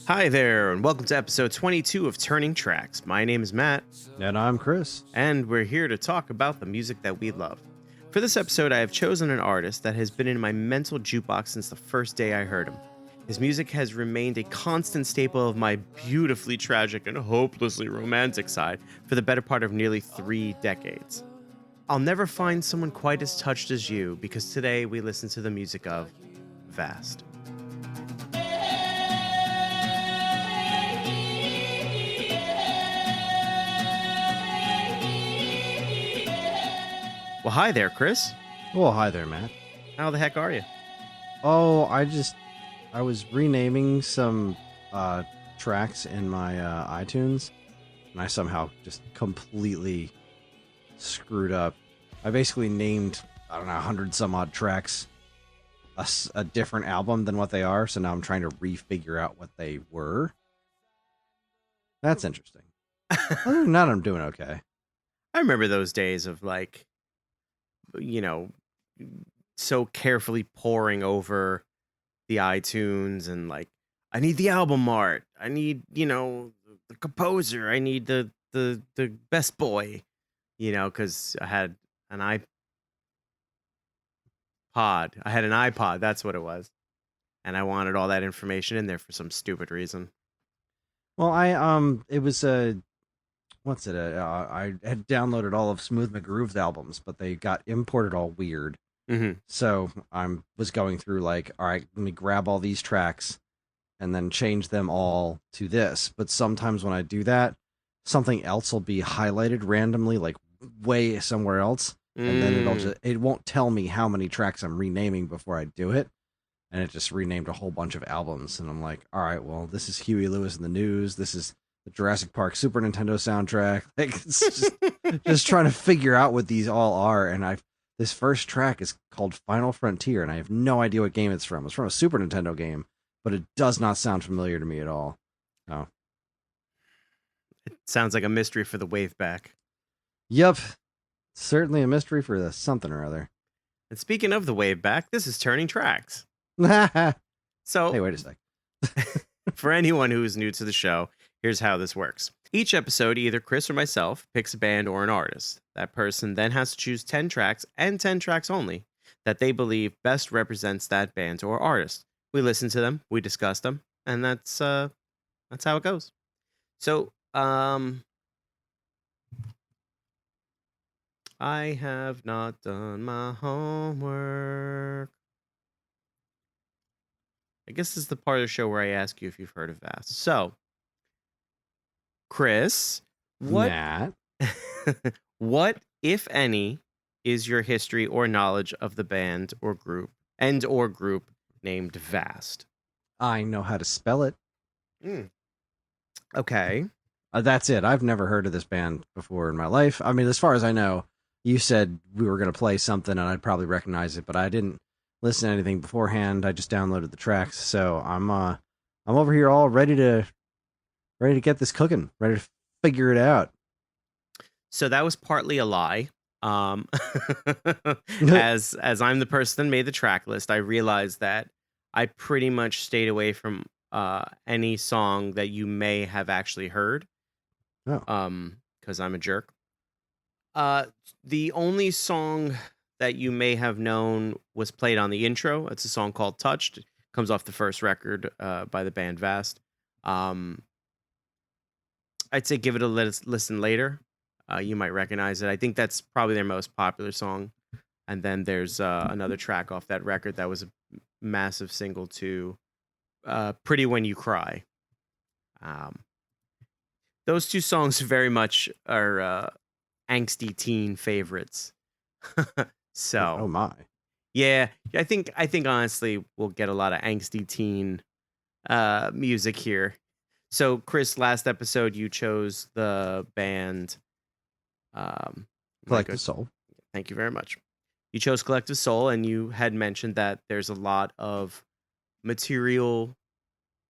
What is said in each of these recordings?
Hi there, and welcome to episode 22 of Turning Tracks. My name is Matt, And I'm Chris. and we're here to talk about the music that we love. For this episode, I have chosen an artist that has been in my mental jukebox since the first day I heard him. His music has remained a constant staple of my beautifully tragic and hopelessly romantic side for the better part of nearly 3 decades. I'll never find someone quite as touched as you, because today we listen to the music of Vast. Well, hi there, Chris. Well, hi there, Matt. How the heck are you? Oh, I was renaming some tracks in my iTunes, and I somehow just completely screwed up. I basically named, I don't know, 100 some odd tracks a different album than what they are, so now I'm trying to refigure out what they were. That's interesting. Other than that, I'm doing okay. I remember those days of so carefully poring over the iTunes and I need the album art. I need, the composer. I need the best boy, because I had an iPod. I had an iPod. That's what it was. And I wanted all that information in there for some stupid reason. Well, it was what's it? I had downloaded all of Smooth McGroove's albums, but they got imported all weird. Mm-hmm. So I was going through all right, let me grab all these tracks and then change them all to this. But sometimes when I do that, something else will be highlighted randomly, way somewhere else, and then it won't tell me how many tracks I'm renaming before I do it. And it just renamed a whole bunch of albums, and I'm like, all right, well, this is Huey Lewis in the News. This is the Jurassic Park Super Nintendo soundtrack. It's just trying to figure out what these all are. And this first track is called Final Frontier, and I have no idea what game it's from. It's from a Super Nintendo game, but it does not sound familiar to me at all. Oh. It sounds like a mystery for the wave back. Yep. Certainly a mystery for the something or other. And speaking of the wave back, this is Turning Tracks. So, hey, wait a sec. For anyone who is new to the show, here's how this works. Each episode, either Chris or myself picks a band or an artist. That person then has to choose 10 tracks, and 10 tracks only, that they believe best represents that band or artist. We listen to them, we discuss them, and that's how it goes. So, I have not done my homework. I guess this is the part of the show where I ask you if you've heard of Vast. So, Chris, Matt? what, if any, is your history or knowledge of the band or group named Vast? I know how to spell it. Okay. That's it. I've never heard of this band before in my life. I mean, as far as I know, you said we were going to play something and I'd probably recognize it, but I didn't listen to anything beforehand. I just downloaded the tracks. So I'm over here all ready to get this cooking, ready to figure it out. So that was partly a lie. As I'm the person that made the track list, I realized that I pretty much stayed away from any song that you may have actually heard. Oh. Because I'm a jerk. The only song that you may have known was played on the intro. It's a song called Touched. It comes off the first record by the band Vast. I'd say give it a listen later. You might recognize it. I think that's probably their most popular song. And then there's another track off that record that was a massive single to Pretty When You Cry. Those two songs very much are angsty teen favorites. So, oh my. Yeah, I think honestly we'll get a lot of angsty teen music here. So, Chris, last episode you chose the band Collective Soul. Thank you very much. You chose Collective Soul, and you had mentioned that there's a lot of material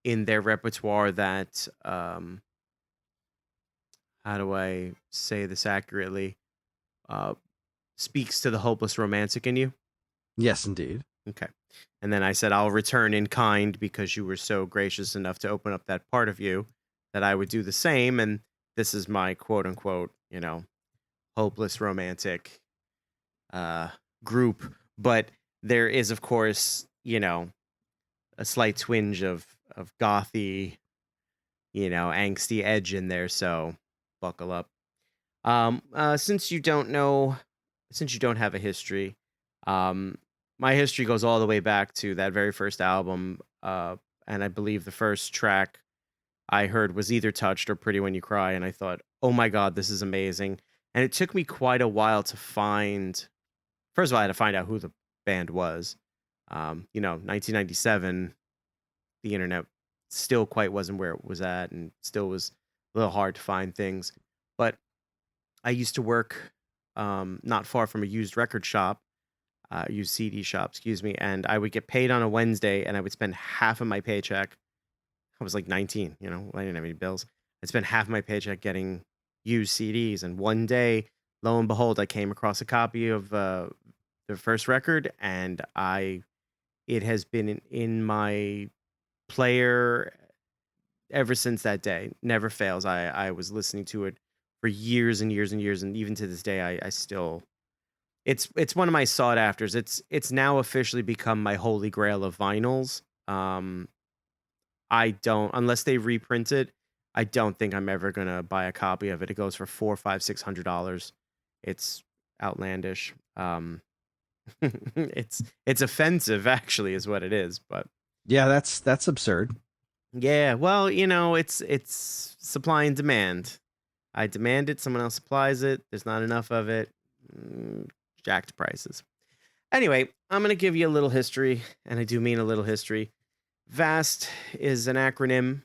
in their repertoire that how do I say this accurately? Speaks to the hopeless romantic in you. Yes, indeed. Okay. And then I said, I'll return in kind because you were so gracious enough to open up that part of you that I would do the same. And this is my quote unquote, hopeless romantic uh, group. But there is, of course, a slight twinge of gothy, angsty edge in there. So buckle up. Since you don't know, since you don't have a history, um, my history goes all the way back to that very first album. And I believe the first track I heard was either Touched or Pretty When You Cry. And I thought, oh my God, this is amazing. And it took me quite a while to find, first of all, I had to find out who the band was. 1997, the internet still quite wasn't where it was at and still was a little hard to find things. But I used to work not far from a used record shop, used CD shop, excuse me, and I would get paid on a Wednesday and I would spend half of my paycheck. I was like 19, I didn't have any bills. I'd spend half my paycheck getting used CDs. And one day, lo and behold, I came across a copy of the first record, and it has been in my player ever since that day. Never fails. I was listening to it for years and years and years, and even to this day, I still. It's one of my sought afters. It's now officially become my holy grail of vinyls. I don't, unless they reprint it, I don't think I'm ever gonna buy a copy of it. It goes for $400, $500, $600. It's outlandish. It's offensive, actually, is what it is. But Yeah, that's absurd. yeah, well, it's supply and demand. I demand it, someone else supplies it. There's not enough of it. Jacked prices. Anyway, I'm gonna give you a little history, and I do mean a little history. VAST is an acronym,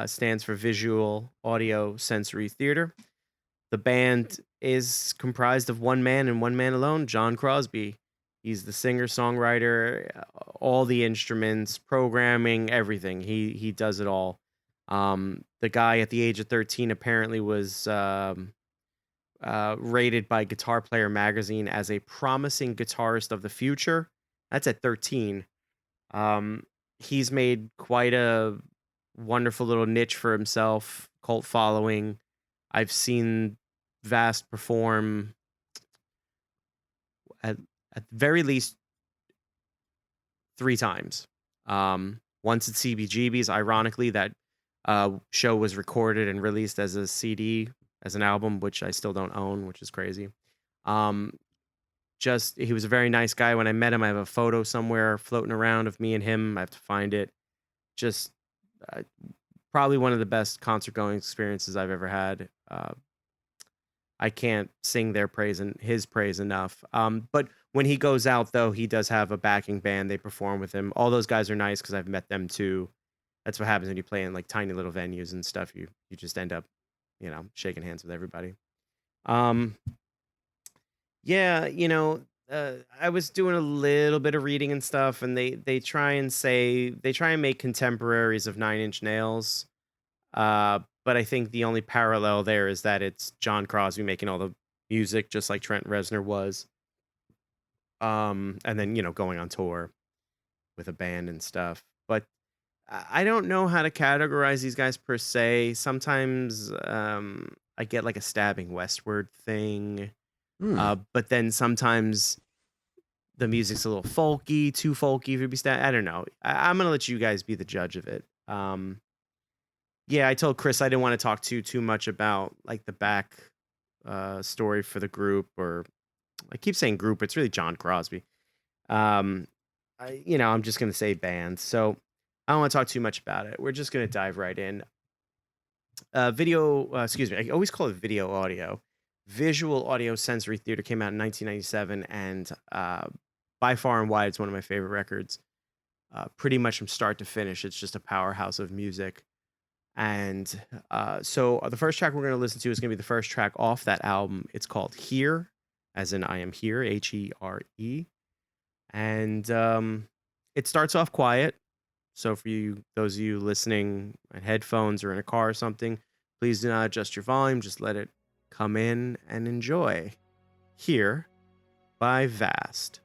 stands for Visual Audio Sensory Theater. The band is comprised of one man and one man alone, John Crosby. He's the singer, songwriter, all the instruments, programming, everything. He does it all. The guy at the age of 13 apparently was rated by Guitar Player magazine as a promising guitarist of the future. That's at 13. He's made quite a wonderful little niche for himself, cult following. I've seen Vast perform at at the very least 3 times. Once at CBGB's, ironically, that show was recorded and released as a CD, as an album, which I still don't own, which is crazy. Um, he was a very nice guy. When I met him, I have a photo somewhere floating around of me and him. I have to find it. Just uh, probably one of the best concert going experiences I've ever had. I can't sing their praise and his praise enough. But when he goes out, though, he does have a backing band. They perform with him. All those guys are nice because I've met them too. That's what happens when you play in like tiny little venues and stuff. You just end up, shaking hands with everybody. Um, yeah, I was doing a little bit of reading and stuff, and they try and make contemporaries of Nine Inch Nails. But I think the only parallel there is that it's John Crosby making all the music, just like Trent Reznor was. And then going on tour with a band and stuff. But I don't know how to categorize these guys per se. Sometimes I get like a stabbing westward thing. Hmm. But then sometimes the music's a little folky, too folky for be I don't know. I'm gonna let you guys be the judge of it. Yeah, I told Kris I didn't want to talk too much about like the back story for the group, or I keep saying group. It's really John Crosby. Um, I'm just gonna say band. So I don't want to talk too much about it. We're just gonna dive right in. Excuse me. I always call it video audio. Visual Audio Sensory Theater came out in 1997, and by far and wide, it's one of my favorite records. Pretty much from start to finish, it's just a powerhouse of music. And so the first track we're going to listen to is going to be the first track off that album. It's called Here, as in I am here, Here. And it starts off quiet. So for those of you listening on headphones or in a car or something, please do not adjust your volume. Just let it come in and enjoy. Here by Vast.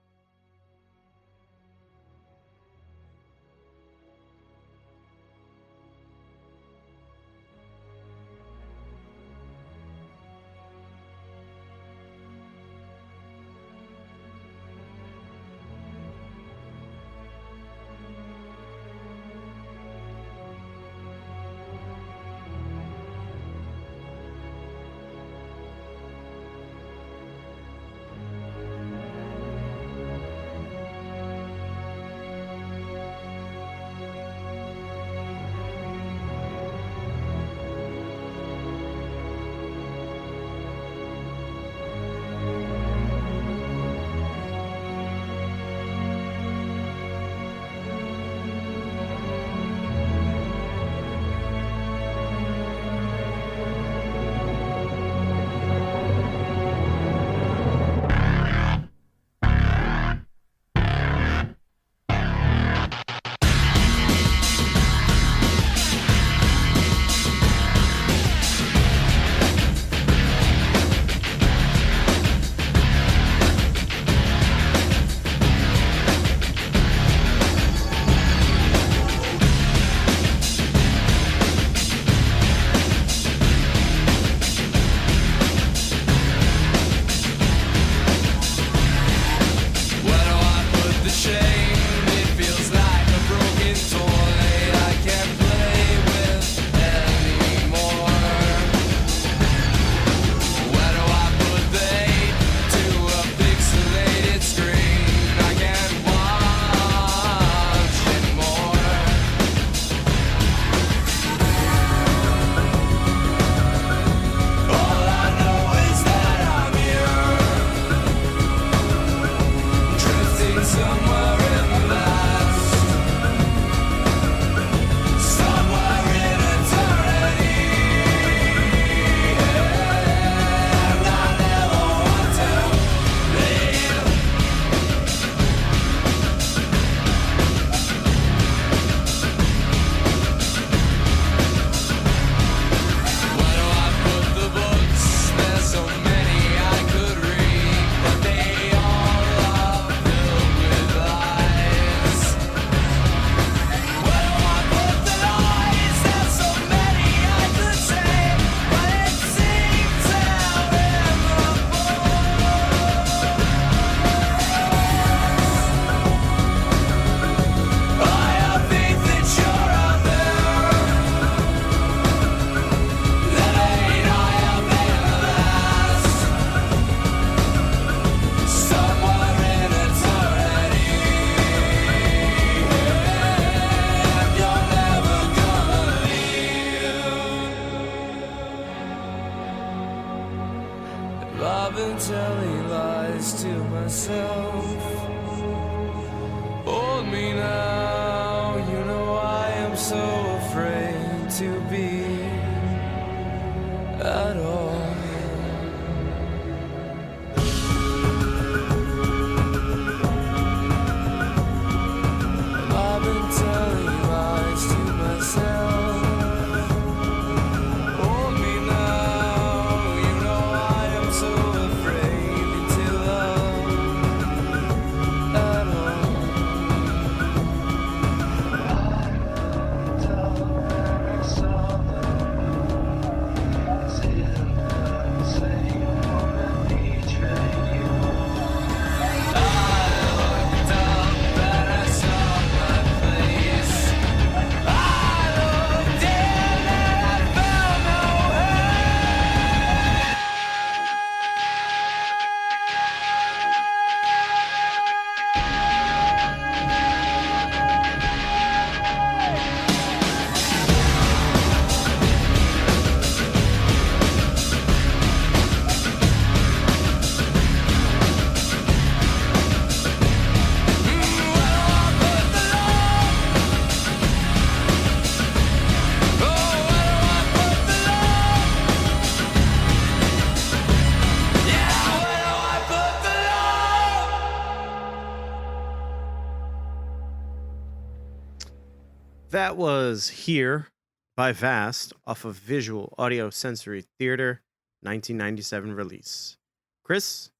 That was Here by Vast off of Visual Audio Sensory Theater 1997 release. Chris,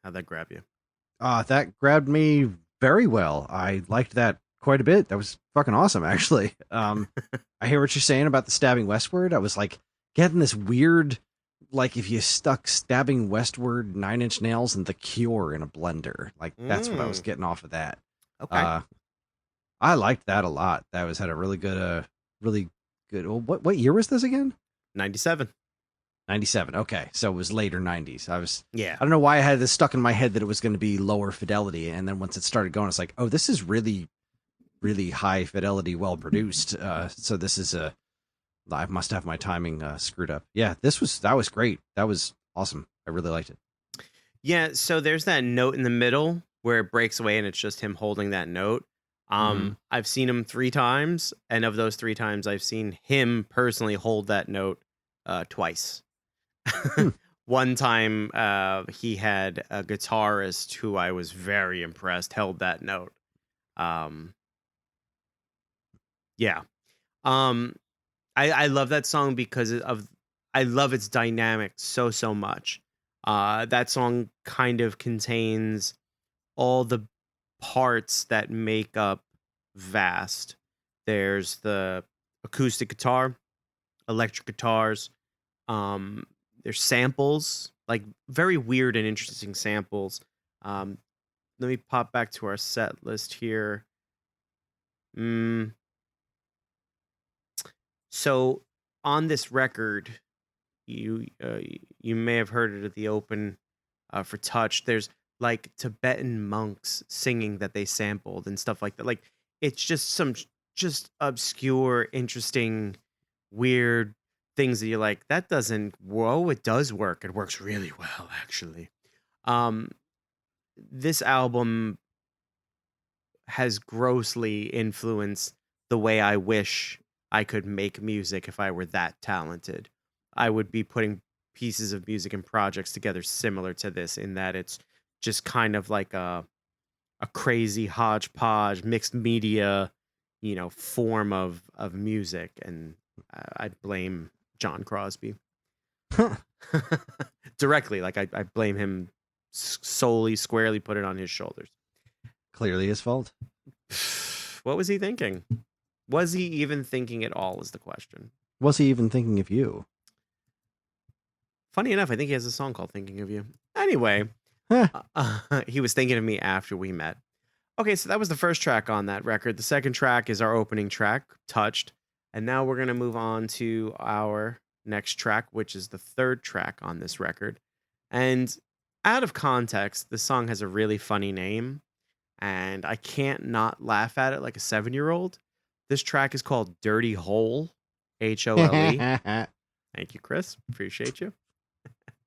how'd that grab you? That grabbed me very well. I liked that quite a bit. That was fucking awesome, actually. I hear what you're saying about the stabbing westward. I was like getting this weird, like if you stuck stabbing westward 9 Inch Nails and The Cure in a blender. Like that's what I was Mm, getting off of that. okay. Uh, I liked that a lot. That was had a really good. Well, what year was this again? 97. 97. Okay, so it was later 90s. Yeah. I don't know why I had this stuck in my head that it was going to be lower fidelity, and then once it started going, it's like, oh, this is really high fidelity, well produced. So this is a I must have my timing screwed up. Yeah, that was great. That was awesome. I really liked it. Yeah, so there's that note in the middle where it breaks away and it's just him holding that note. Hmm. I've seen him 3 times, and of those 3 times, I've seen him personally hold that note twice. Hmm. One time, he had a guitarist who I was very impressed held that note. Um, yeah. Um, I love that song because of I love its dynamic so much. That song kind of contains all the parts that make up Vast. There's the acoustic guitar, electric guitars, um, there's samples, like very weird and interesting samples. Um, Let me pop back to our set list here. Mm, so on this record, you you may have heard it at the open for Touch. There's like Tibetan monks singing that they sampled and stuff like that. Like it's just some just obscure, interesting, weird things that you're like, that doesn't. Whoa, it does work. It works really well, actually. Um, this album has grossly influenced the way I wish I could make music if I were that talented. I would be putting pieces of music and projects together similar to this in that it's just kind of like a crazy hodgepodge mixed media, form of music, and I'd blame John Crosby directly. Like I blame him solely, squarely, put it on his shoulders. Clearly his fault. What was he thinking? Was he even thinking at all is the question. Was he even thinking of you? Funny enough, I think he has a song called Thinking of You. Anyway, Huh. he was thinking of me after we met. Okay, so that was the first track on that record. The second track is our opening track, Touched. And now we're going to move on to our next track, which is the third track on this record. And out of context, the song has a really funny name, and I can't not laugh at it like a 7-year-old. This track is called Dirty Hole, Hole. Thank you, Chris. Appreciate you.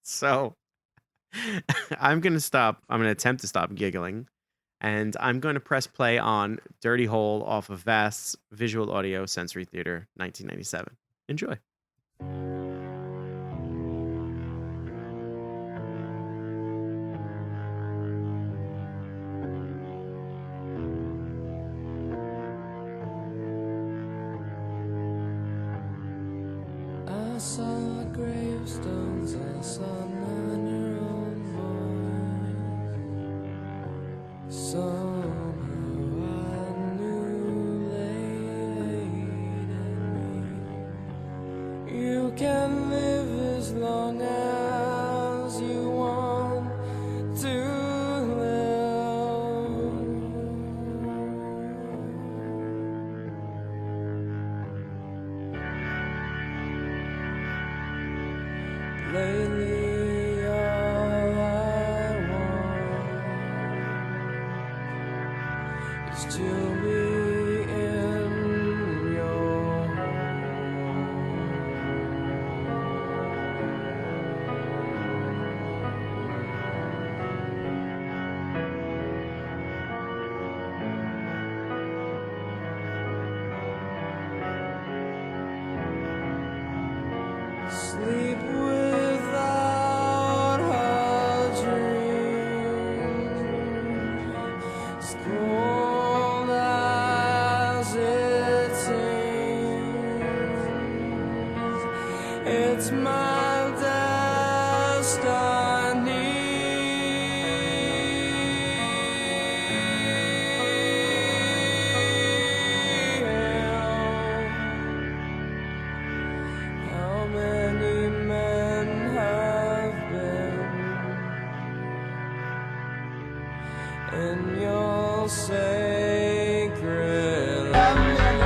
So I'm going to stop. I'm going to attempt to stop giggling. And I'm going to press play on Dirty Hole off of Vast's Visual Audio Sensory Theater 1997. Enjoy. I saw gravestones, I saw none your own voice. Somehow I knew they hated me. You can live as long as you want to live. Lately, all I want is to be in your sleep without a dream, as cold as it's it's my destiny. How many men have been in your sacred land?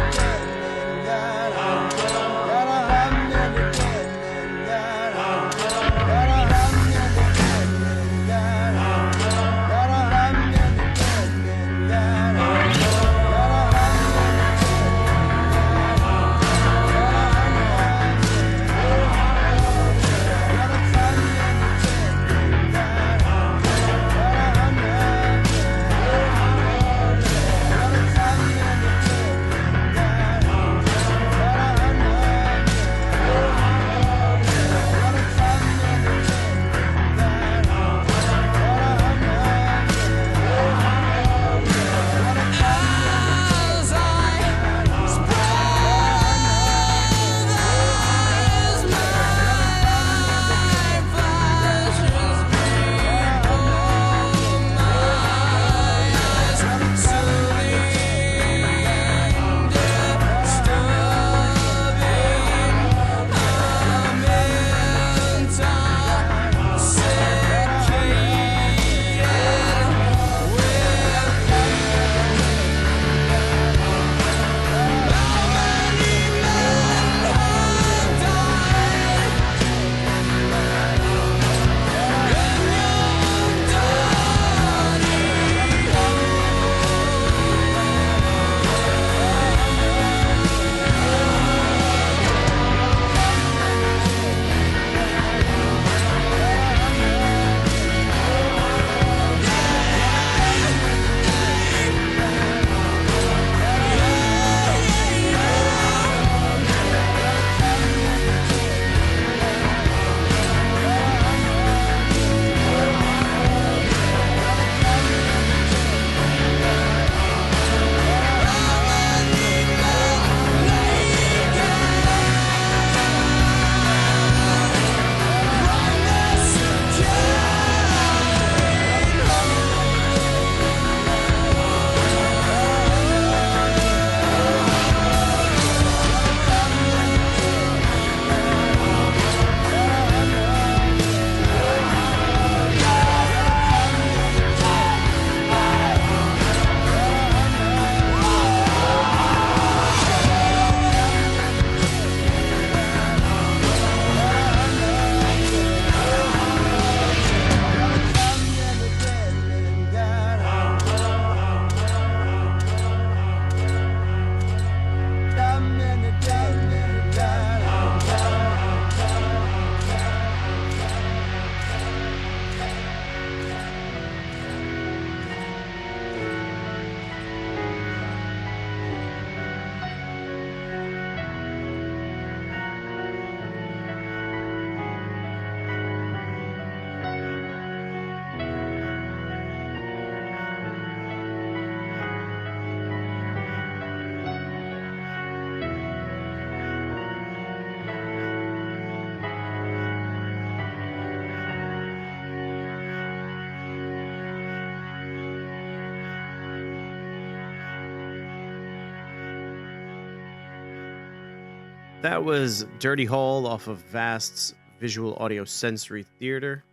That was Dirty Hole off of Vast's Visual Audio Sensory Theater.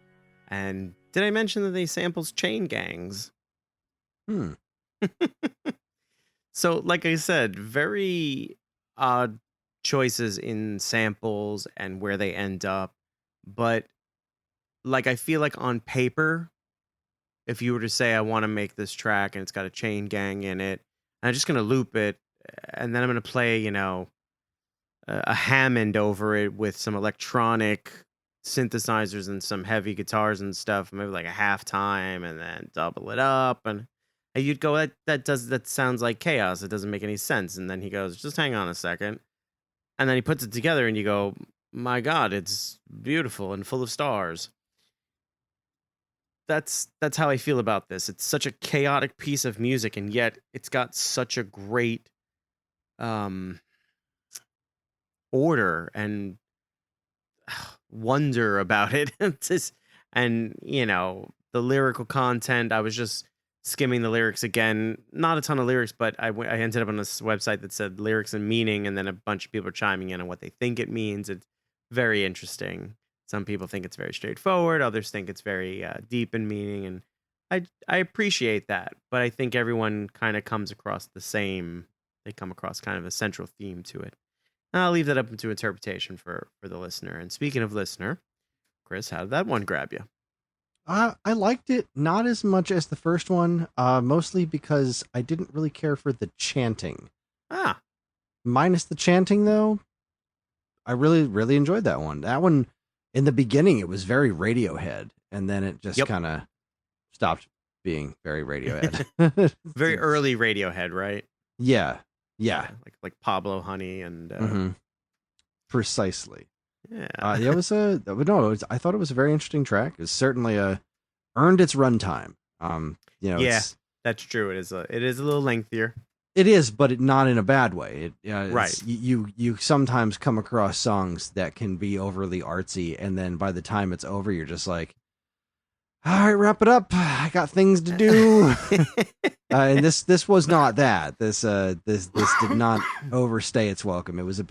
And did I mention that they samples chain gangs? Hmm. So, like I said, very odd choices in samples and where they end up. But, like, I feel like on paper, if you were to say, I want to make this track and it's got a chain gang in it, I'm just going to loop it and then I'm going to play, a Hammond over it with some electronic synthesizers and some heavy guitars and stuff, maybe like a halftime, and then double it up, and you'd go, that sounds like chaos. It doesn't make any sense. And then he goes, just hang on a second, and then he puts it together, and you go, my God, it's beautiful and full of stars. That's how I feel about this. It's such a chaotic piece of music, and yet it's got such a great order and wonder about it. It's just, and the lyrical content. I was just skimming the lyrics again. Not a ton of lyrics, but I ended up on this website that said lyrics and meaning, and then a bunch of people are chiming in on what they think it means. It's very interesting. Some people think it's very straightforward. Others think it's very deep in meaning, and I appreciate that. But I think everyone kind of comes across the same. They come across kind of a central theme to it. And I'll leave that up to interpretation for the listener. And speaking of listener, Kris, how did that one grab you? I liked it not as much as the first one, mostly because I didn't really care for the chanting. Ah, Minus the chanting, though, I really, really enjoyed that one. That one, in the beginning, it was very Radiohead, and then it just Yep. kind of stopped being very Radiohead. very early Radiohead, right? Yeah. Like Pablo Honey and Mhm. Precisely. yeah. It was I thought it was a very interesting track. It's certainly earned its runtime. Yeah. That's true. It is a little lengthier. It is, but not in a bad way. Right. You sometimes come across songs that can be overly artsy, and then by the time it's over, you're just like, all right, wrap it up. I got things to do. And this was not that. This did not overstay its welcome. It was a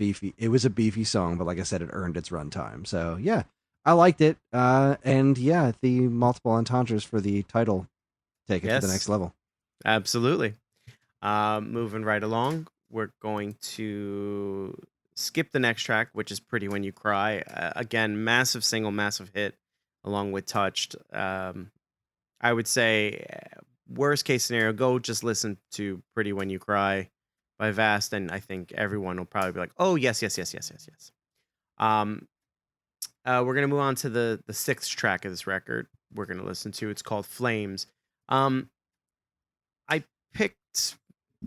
beefy song, but like I said, it earned its runtime. So yeah, I liked it. And yeah, the multiple entendres for the title take it to the next level. Absolutely. Moving right along, we're going to skip the next track, which is Pretty When You Cry. Again, massive single, massive hit, along with Touched. I would say, worst case scenario, go just listen to Pretty When You Cry by Vast, and I think everyone will probably be like, oh, yes. We're going to move on to the sixth track of this record we're going to listen to. It's called Flames. I picked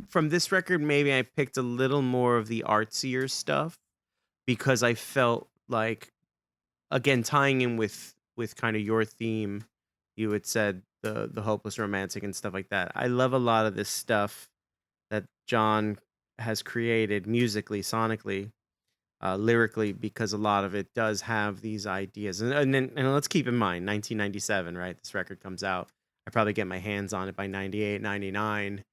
from this record, maybe I picked a little more of the artsier stuff because I felt like, again, tying in with kind of your theme, you had said the hopeless romantic and stuff like that. I love a lot of this stuff that John has created musically, sonically, lyrically, because a lot of it does have these ideas. And let's keep in mind, 1997, right? This record comes out. I probably get my hands on it by 98, 99.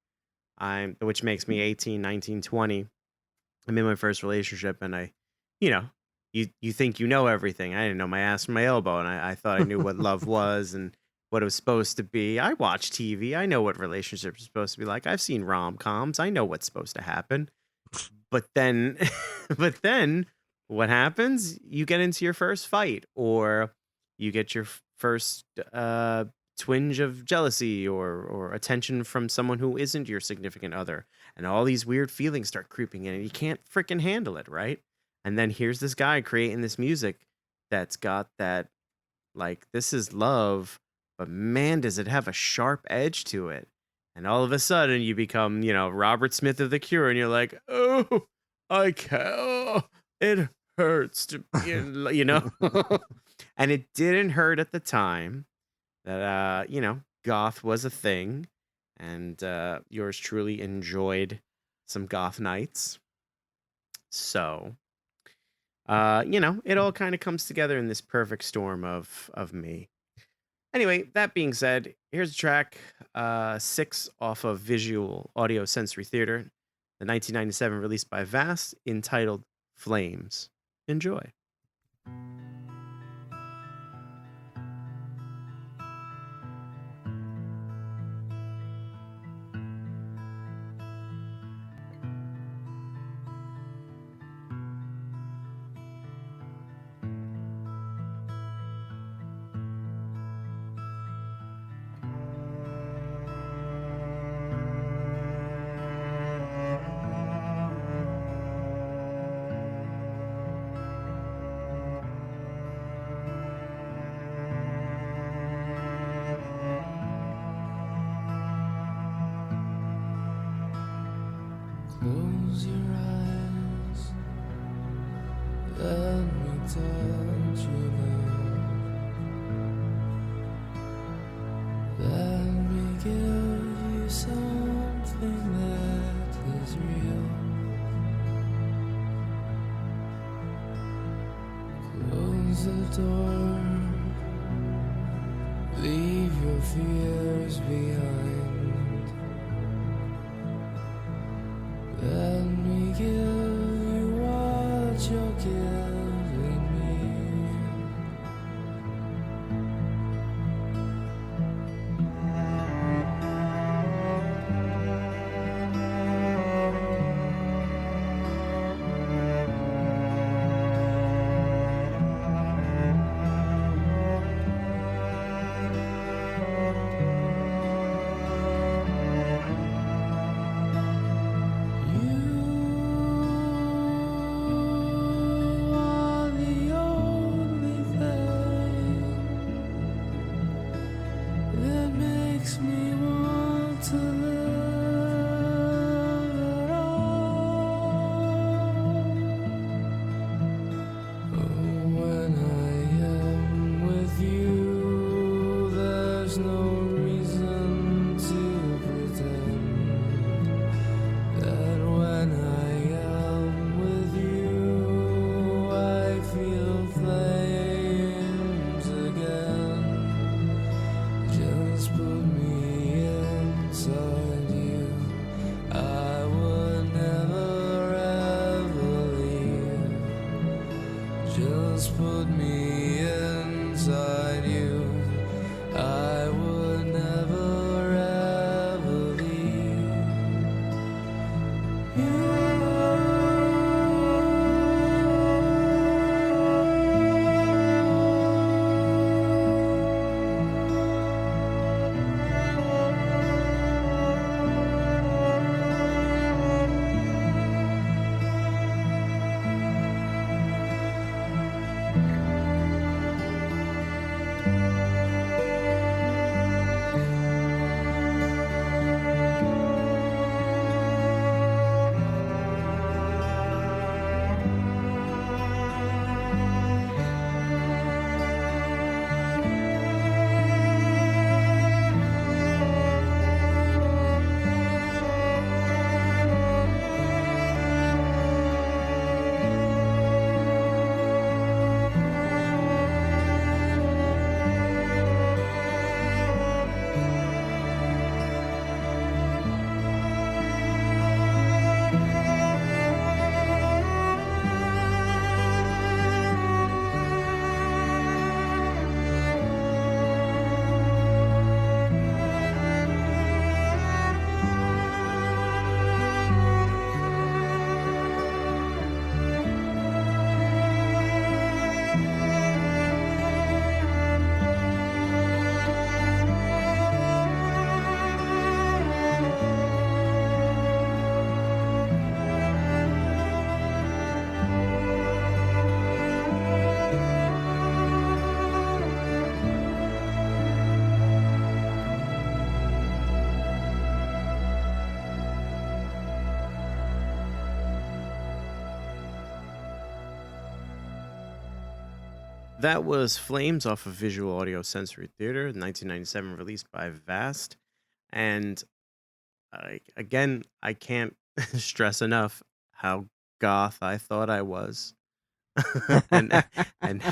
Which makes me 18, 19, 20. I'm in my first relationship, and you think you know everything. I didn't know my ass from my elbow, and I thought I knew what love was and what it was supposed to be. I watch TV. I know what relationships are supposed to be like. I've seen rom-coms. I know what's supposed to happen. But then, what happens? You get into your first fight, or you get your first twinge of jealousy or attention from someone who isn't your significant other, and all these weird feelings start creeping in, and you can't freaking handle it, right? And then here's this guy creating this music that's got that, like, this is love, but man, does it have a sharp edge to it. And all of a sudden you become, Robert Smith of The Cure, and you're like, oh, I can't, it hurts to be and it didn't hurt at the time that goth was a thing, and yours truly enjoyed some goth nights. So it all kind of comes together in this perfect storm of me. Anyway, that being said, here's a track 6 off of Visual Audio Sensory Theater, the 1997 release by Vast, entitled Flames. Enjoy. Close your eyes, let me touch your lips. Let me give you something that is real. Close door. Leave your fears behind. Let me give you what you're giving me. Just put me inside you. I would never ever leave That was Flames off of Visual Audio Sensory Theater, 1997, released by Vast. And again, I can't stress enough how goth I thought I was. and and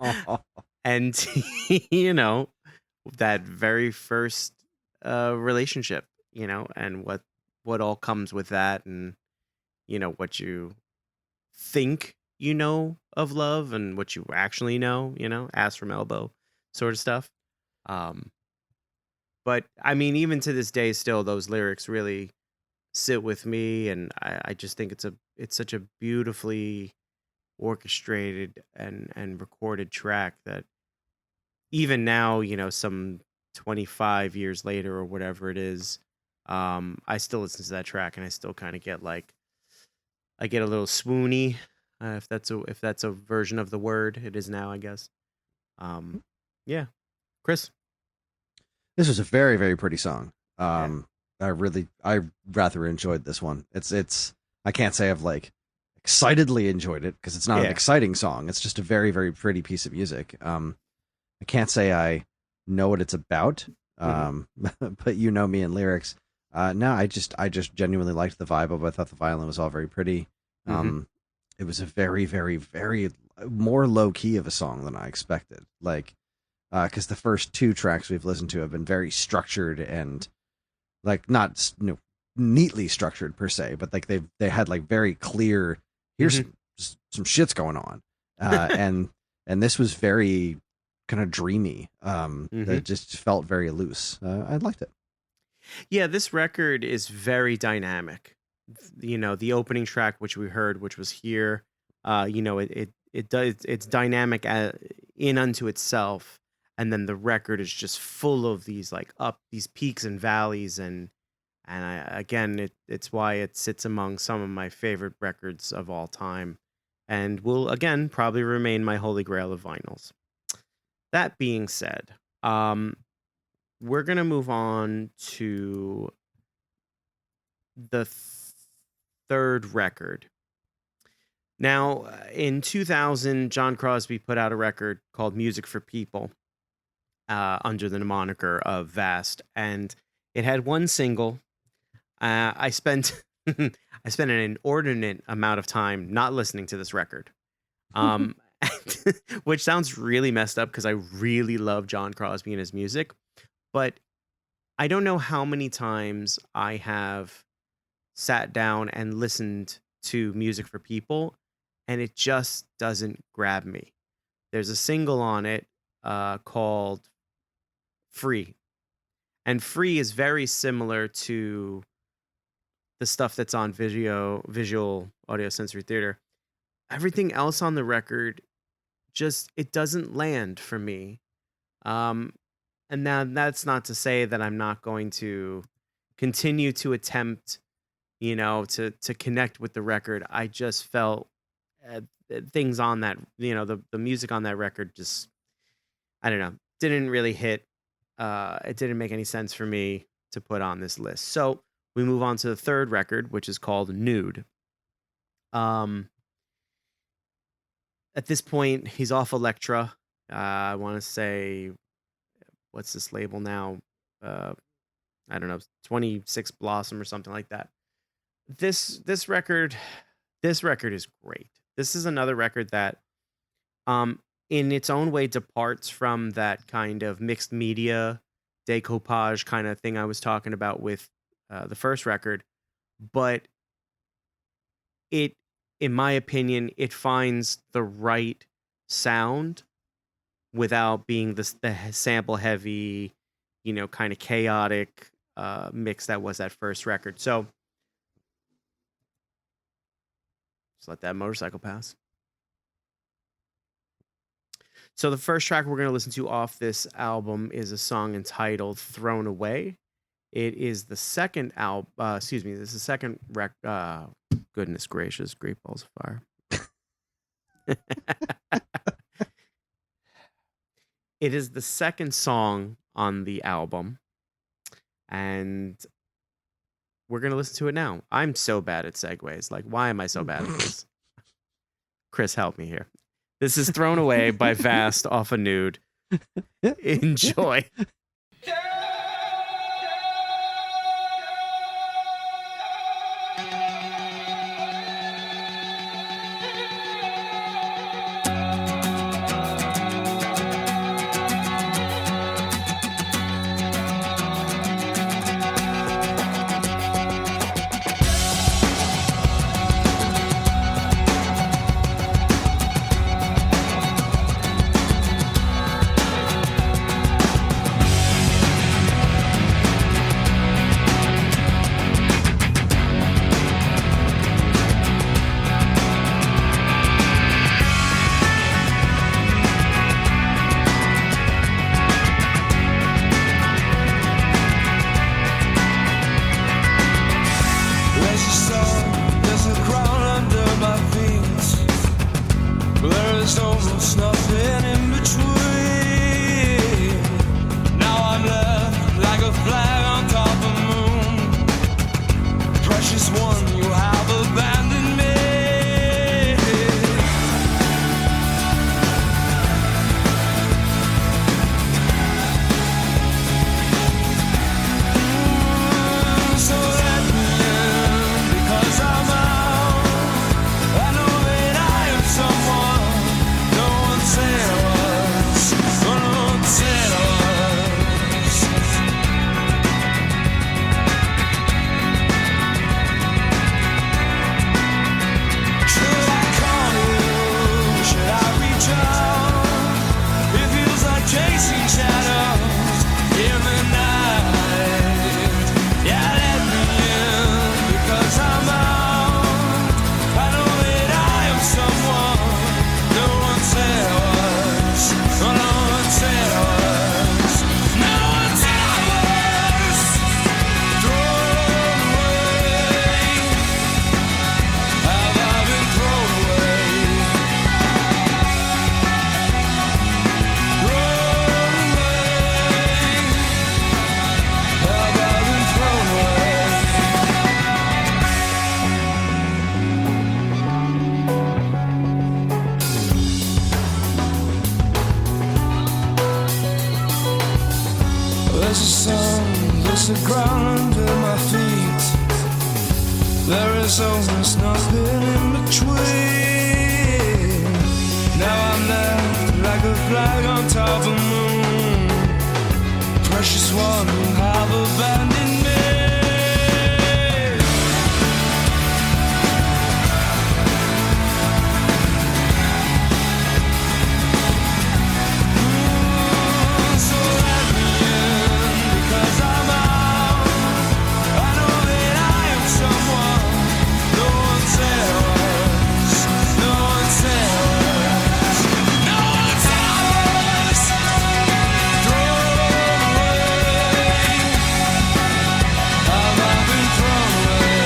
Oh, and you know, that very first relationship, and what all comes with that, and what you think of love and what you actually know, ass from elbow sort of stuff. Um, but I mean, even to this day, still those lyrics really sit with me, and I just think it's such a beautifully orchestrated and recorded track that even now, some 25 years later or whatever it is, I still listen to that track and I still kind of get like I get a little swoony, if that's a version of the word it is now, I guess. Um, yeah, Chris. this was a very, very pretty song. Yeah, I rather enjoyed this one. It's I can't say I've like excitedly enjoyed it because it's not an yeah. exciting song. It's just a very, very pretty piece of music. I can't say I know what it's about. hmm But you know me and lyrics. No, I just genuinely liked the vibe of it. I thought the violin was all very pretty. hmm It was a very, very, very more low key of a song than I expected. Like, because the first two tracks we've listened to have been very structured and like not neatly structured per se, but like they had like very clear. Here's some shit's going on, and this was very kind of dreamy. That just felt very loose. I liked it. Yeah, this record is very dynamic. You know, the opening track, which we heard, which was Here, you know, it's dynamic in unto itself, and then the record is just full of these like these peaks and valleys, and it's why it sits among some of my favorite records of all time, and will again probably remain my holy grail of vinyls. That being said, we're gonna move on to the third record. Now, in 2000, John Crosby put out a record called Music for People under the moniker of Vast, and it had one single. I spent an inordinate amount of time not listening to this record, which sounds really messed up because I really love John Crosby and his music, but I don't know how many times I have sat down and listened to Music for People, and it just doesn't grab me. There's a single on it called Free. And Free is very similar to the stuff that's on visual audio sensory theater. Everything else on the record it doesn't land for me. And now that's not to say that I'm not going to continue to attempt, you know, to connect with the record. I just felt things on that, you know, the music on that record just, I don't know, didn't really hit. It didn't make any sense for me to put on this list. So we move on to the third record, which is called Nude. At this point, he's off Elektra. I want to say, what's this label now? I don't know, 26 Blossom or something like that. This record is great. This is another record that in its own way departs from that kind of mixed media decoupage kind of thing I was talking about with the first record, but in my opinion, it finds the right sound without being the sample heavy, you know, kind of chaotic mix that was that first record. So just let that motorcycle pass. So the first track we're going to listen to off this album is a song entitled Thrown Away. It is the second album, this is the second goodness gracious, Great Balls of Fire. It is the second song on the album, and we're going to listen to it now. I'm so bad at segues. Like, why am I so bad at this? Kris, help me here. This is Thrown Away by Vast off a Nude. Enjoy. There is almost nothing in between. Now I'm left like a flag on top of the moon. Precious one who have abandoned me. So let me in, because I'm out. I know that I am someone no one tells, no one tells, no one tells. Thrown away, have I been thrown away?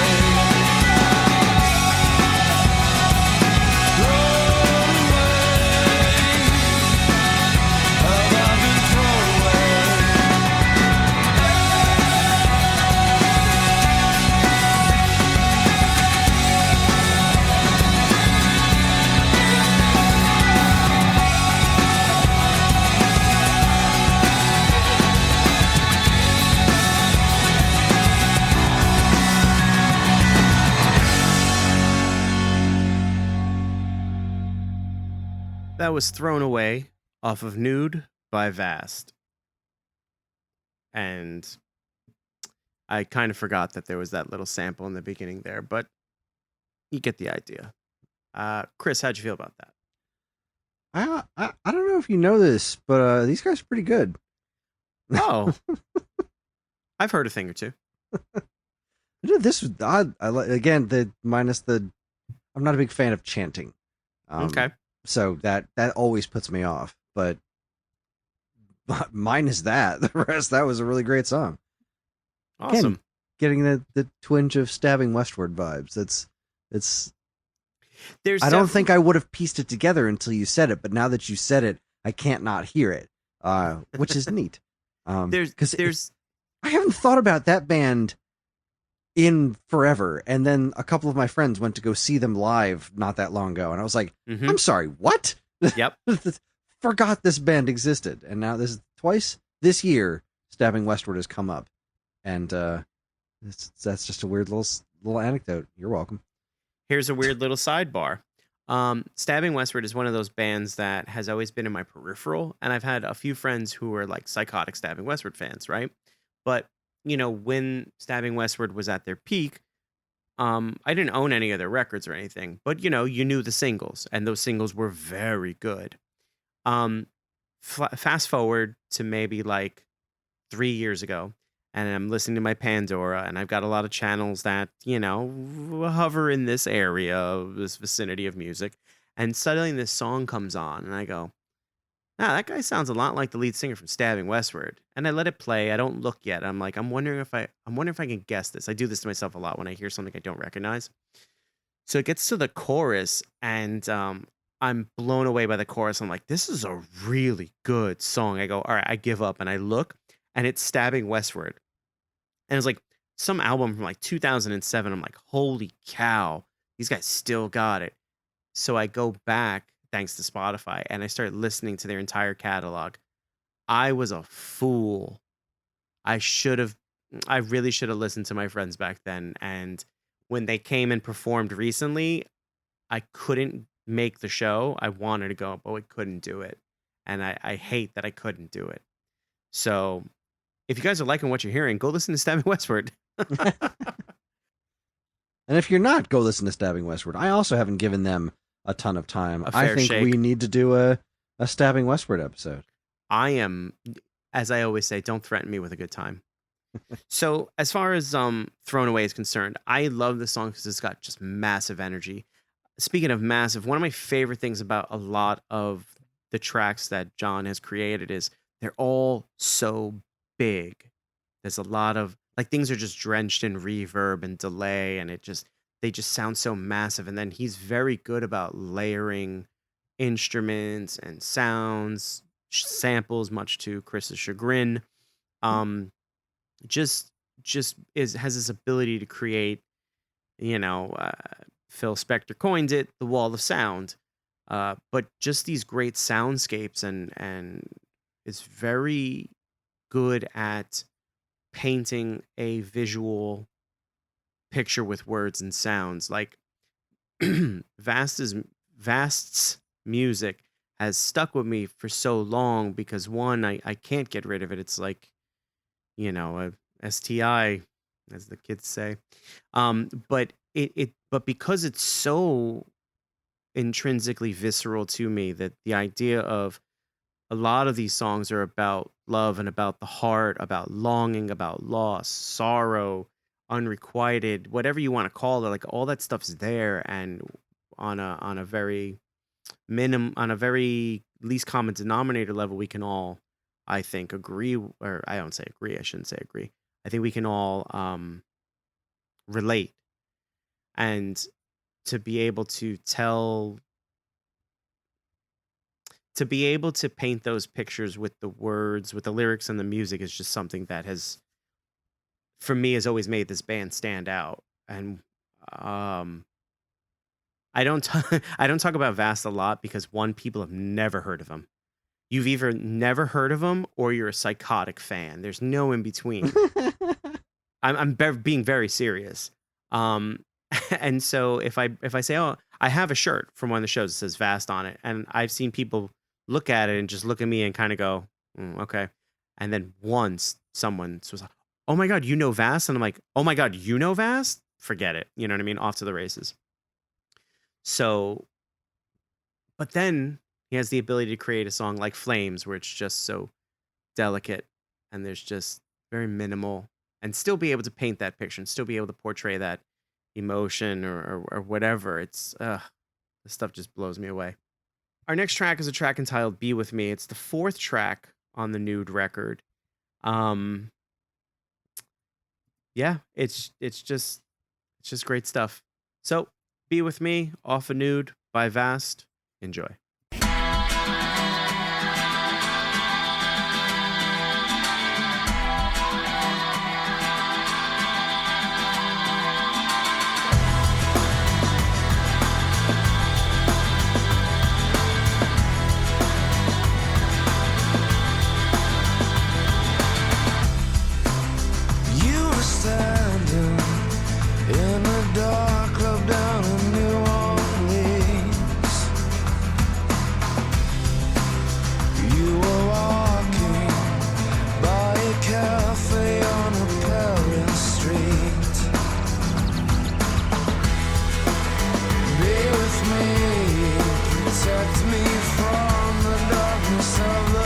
Thrown away, have I been thrown away? That was Thrown Away off of Nude by Vast. And I kind of forgot that there was that little sample in the beginning there, but you get the idea. Kris, how'd you feel about that? I don't know if you know this, but these guys are pretty good. Oh, I've heard a thing or two. This was odd. Again, the minus the. I'm not a big fan of chanting. Okay. So that always puts me off. But minus that, the rest, that was a really great song. Awesome. Getting the twinge of Stabbing Westward vibes. There's I don't think I would have pieced it together until you said it, but now that you said it, I can't not hear it, which is neat. There's I haven't thought about that band in forever, and then a couple of my friends went to go see them live not that long ago, and I was like, Mhm. I'm sorry, what? Yep. Forgot this band existed, and now this is twice this year Stabbing Westward has come up, and that's just a weird little anecdote. You're welcome. Here's a weird little sidebar. Stabbing Westward is one of those bands that has always been in my peripheral, and I've had a few friends who are like psychotic Stabbing Westward fans, right? But when Stabbing Westward was at their peak, I didn't own any of their records or anything, but you knew the singles, and those singles were very good. Fast forward to maybe like 3 years ago, and I'm listening to my Pandora, and I've got a lot of channels that hover in this area of this vicinity of music, and suddenly this song comes on, and I go, that guy sounds a lot like the lead singer from Stabbing Westward. And I let it play. I don't look yet. I'm like, I'm wondering if I can guess this. I do this to myself a lot when I hear something I don't recognize. So it gets to the chorus, and I'm blown away by the chorus. I'm like, this is a really good song. I go, all right, I give up, and I look, and it's Stabbing Westward. And it's like some album from like 2007. I'm like, holy cow, these guys still got it. So I go back, thanks to Spotify, and I started listening to their entire catalog. I was a fool. I really should have listened to my friends back then. And when they came and performed recently, I couldn't make the show. I wanted to go, but I couldn't do it. And I hate that I couldn't do it. So if you guys are liking what you're hearing, go listen to Stabbing Westward. And if you're not, go listen to Stabbing Westward. I also haven't given them a ton of time. A fair I think shake. we need to do a Stabbing Westward episode. I am, as I always say, don't threaten me with a good time. So as far as Thrown Away is concerned, I love this song because it's got just massive energy. Speaking of massive, one of my favorite things about a lot of the tracks that John has created is they're all so big. There's a lot of things are just drenched in reverb and delay, and they just sound so massive. And then he's very good about layering instruments and sounds, samples, much to Kris's chagrin. Just has this ability to create, Phil Spector coined it, the wall of sound. But just these great soundscapes, and is very good at painting a visual picture with words and sounds. Like Vast's music has stuck with me for so long because one, I can't get rid of it. It's like, a STI, as the kids say. But but because it's so intrinsically visceral to me, that the idea of a lot of these songs are about love and about the heart, about longing, about loss, sorrow, unrequited, whatever you want to call it. Like all that stuff's there, and on a very on a very least common denominator level, we can all, I think, agree, or I don't say agree, I shouldn't say agree. I think we can all relate, and to be able to paint those pictures with the words, with the lyrics and the music, is just something that has, for me, has always made this band stand out. And I don't I don't talk about Vast a lot because, one, people have never heard of them. You've either never heard of them or you're a psychotic fan. There's no in between. I'm being very serious. And so if I say, oh, I have a shirt from one of the shows that says Vast on it, and I've seen people look at it and just look at me and kind of go, okay. And then once someone was like, oh my God, you know Vast? And I'm like, oh my God, you know Vast? Forget it. You know what I mean? Off to the races. So, but then he has the ability to create a song like Flames, where it's just so delicate and there's just very minimal, and still be able to paint that picture and still be able to portray that emotion or whatever. It's, this stuff just blows me away. Our next track is a track entitled Be With Me. It's the 4th track on the Nude record. Yeah, it's just great stuff. So, Be With Me, off a Nude by Vast. Enjoy. Protect me from the darkness of the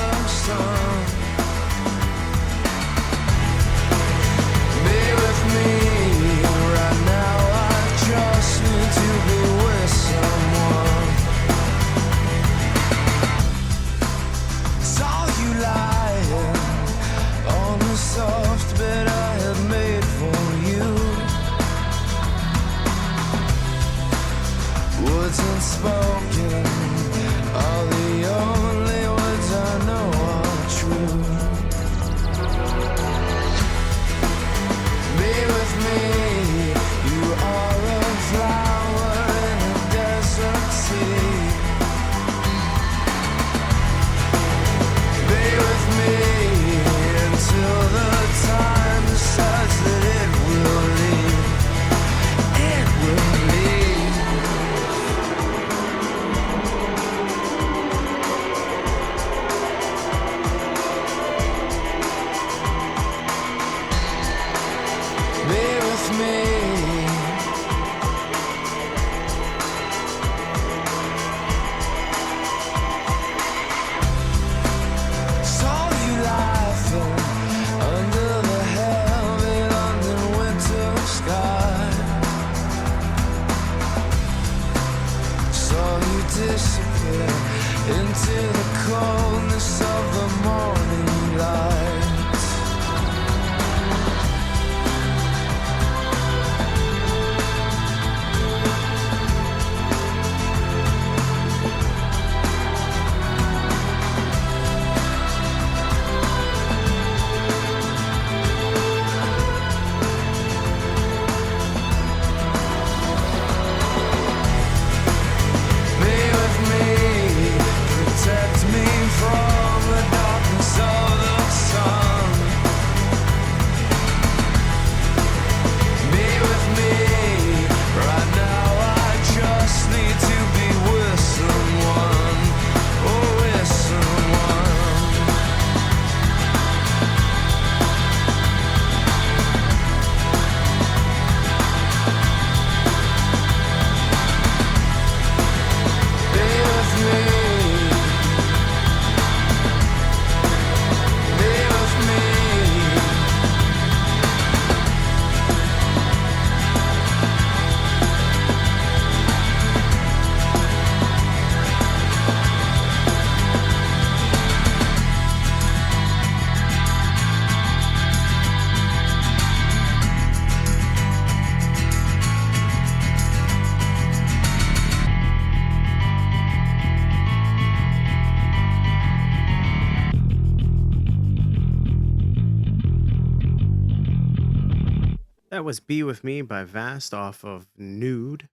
was "Be With Me" by Vast off of Nude,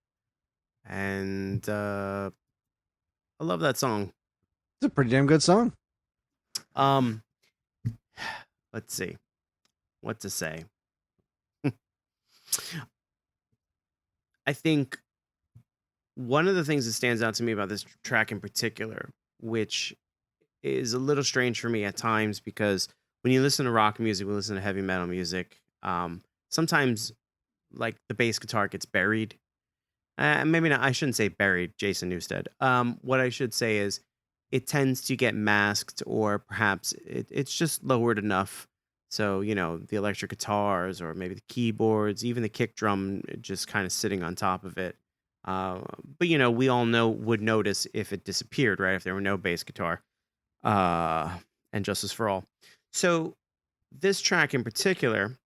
and I love that song. It's a pretty damn good song. Um, let's see what to say. I think one of the things that stands out to me about this track in particular, which is a little strange for me at times, because when you listen to rock music, we listen to heavy metal music. Sometimes, like, the bass guitar gets buried. Maybe not. I shouldn't say buried, Jason Newsted. What I should say is it tends to get masked, or perhaps it's just lowered enough. So, the electric guitars, or maybe the keyboards, even the kick drum, just kind of sitting on top of it. But, we all would notice if it disappeared, right? If there were no bass guitar. And Justice for All. So this track in particular,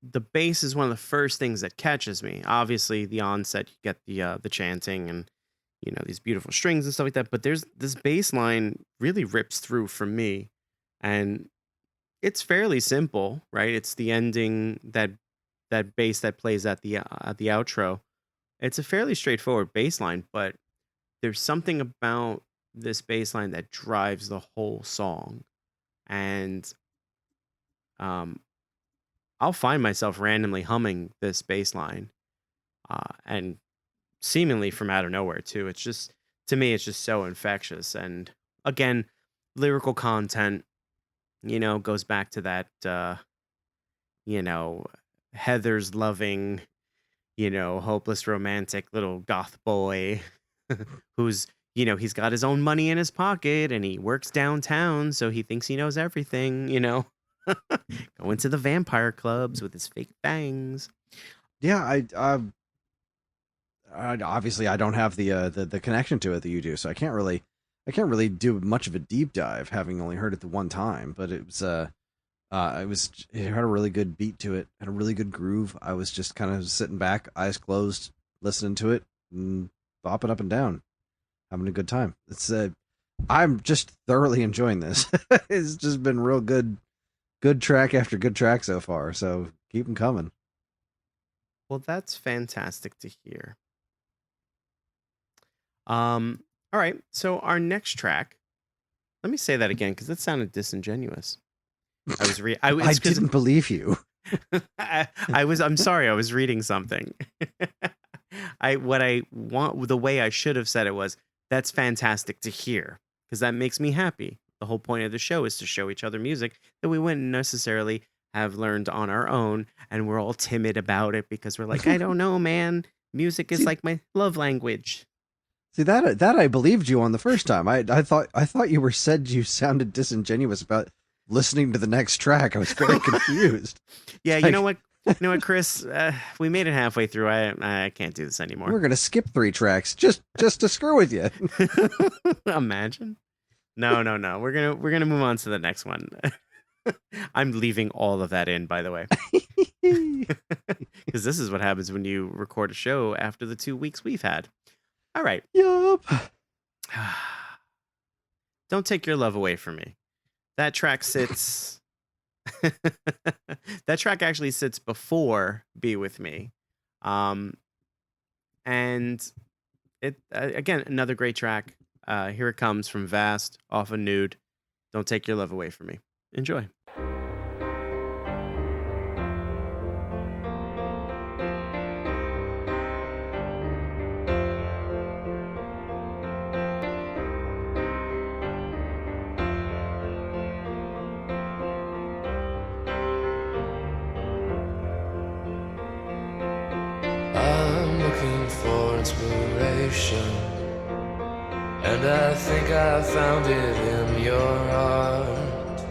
the bass is one of the first things that catches me. Obviously, the onset, you get the chanting and these beautiful strings and stuff like that. But there's this bass line really rips through for me, and it's fairly simple, right? It's the ending, that bass that plays at the outro. It's a fairly straightforward bass line, but there's something about this bass line that drives the whole song, and I'll find myself randomly humming this bass line, and seemingly from out of nowhere too. It's just, to me, it's just so infectious. And again, lyrical content, goes back to that, Heather's loving, hopeless romantic little goth boy who's, he's got his own money in his pocket and he works downtown, so he thinks he knows everything, going to the vampire clubs with his fake bangs. Yeah, I obviously I don't have the connection to it that you do, so I can't really do much of a deep dive, having only heard it the one time. But it had a really good beat to it, had a really good groove. I was just kind of sitting back, eyes closed, listening to it and bopping up and down, having a good time. I'm just thoroughly enjoying this. It's just been real good track after good track so far. So keep them coming. Well, that's fantastic to hear. All right. So our next track, let me say that again, because that sounded disingenuous. I didn't believe you. I'm sorry. I was reading something. The way I should have said it was, that's fantastic to hear, because that makes me happy. The whole point of the show is to show each other music that we wouldn't necessarily have learned on our own, and we're all timid about it because we're like, I don't know, man. Music is like my love language. See, that I believed you on the first time. I thought you sounded disingenuous about listening to the next track. I was very confused. Yeah, you know what? You know what, Chris? We made it halfway through. I can't do this anymore. We're gonna skip 3 tracks just to screw with you. Imagine. No. We're gonna move on to the next one. I'm leaving all of that in, by the way, because this is what happens when you record a show after the 2 weeks we've had. All right. Yup. Don't take your love away from me. That track sits. That track actually sits before "Be With Me," and it again, another great track. Here it comes from Vast off of Nude. Don't take your love away from me. Enjoy. I'm looking for inspiration, and I think I found it in your heart.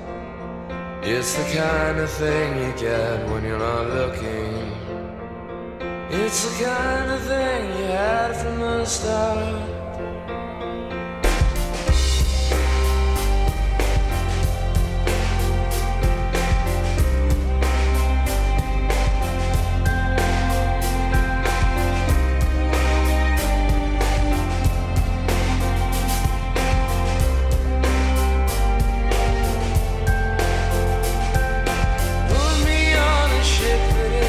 It's the kind of thing you get when you're not looking. It's the kind of thing you had from the start. Put me on a ship that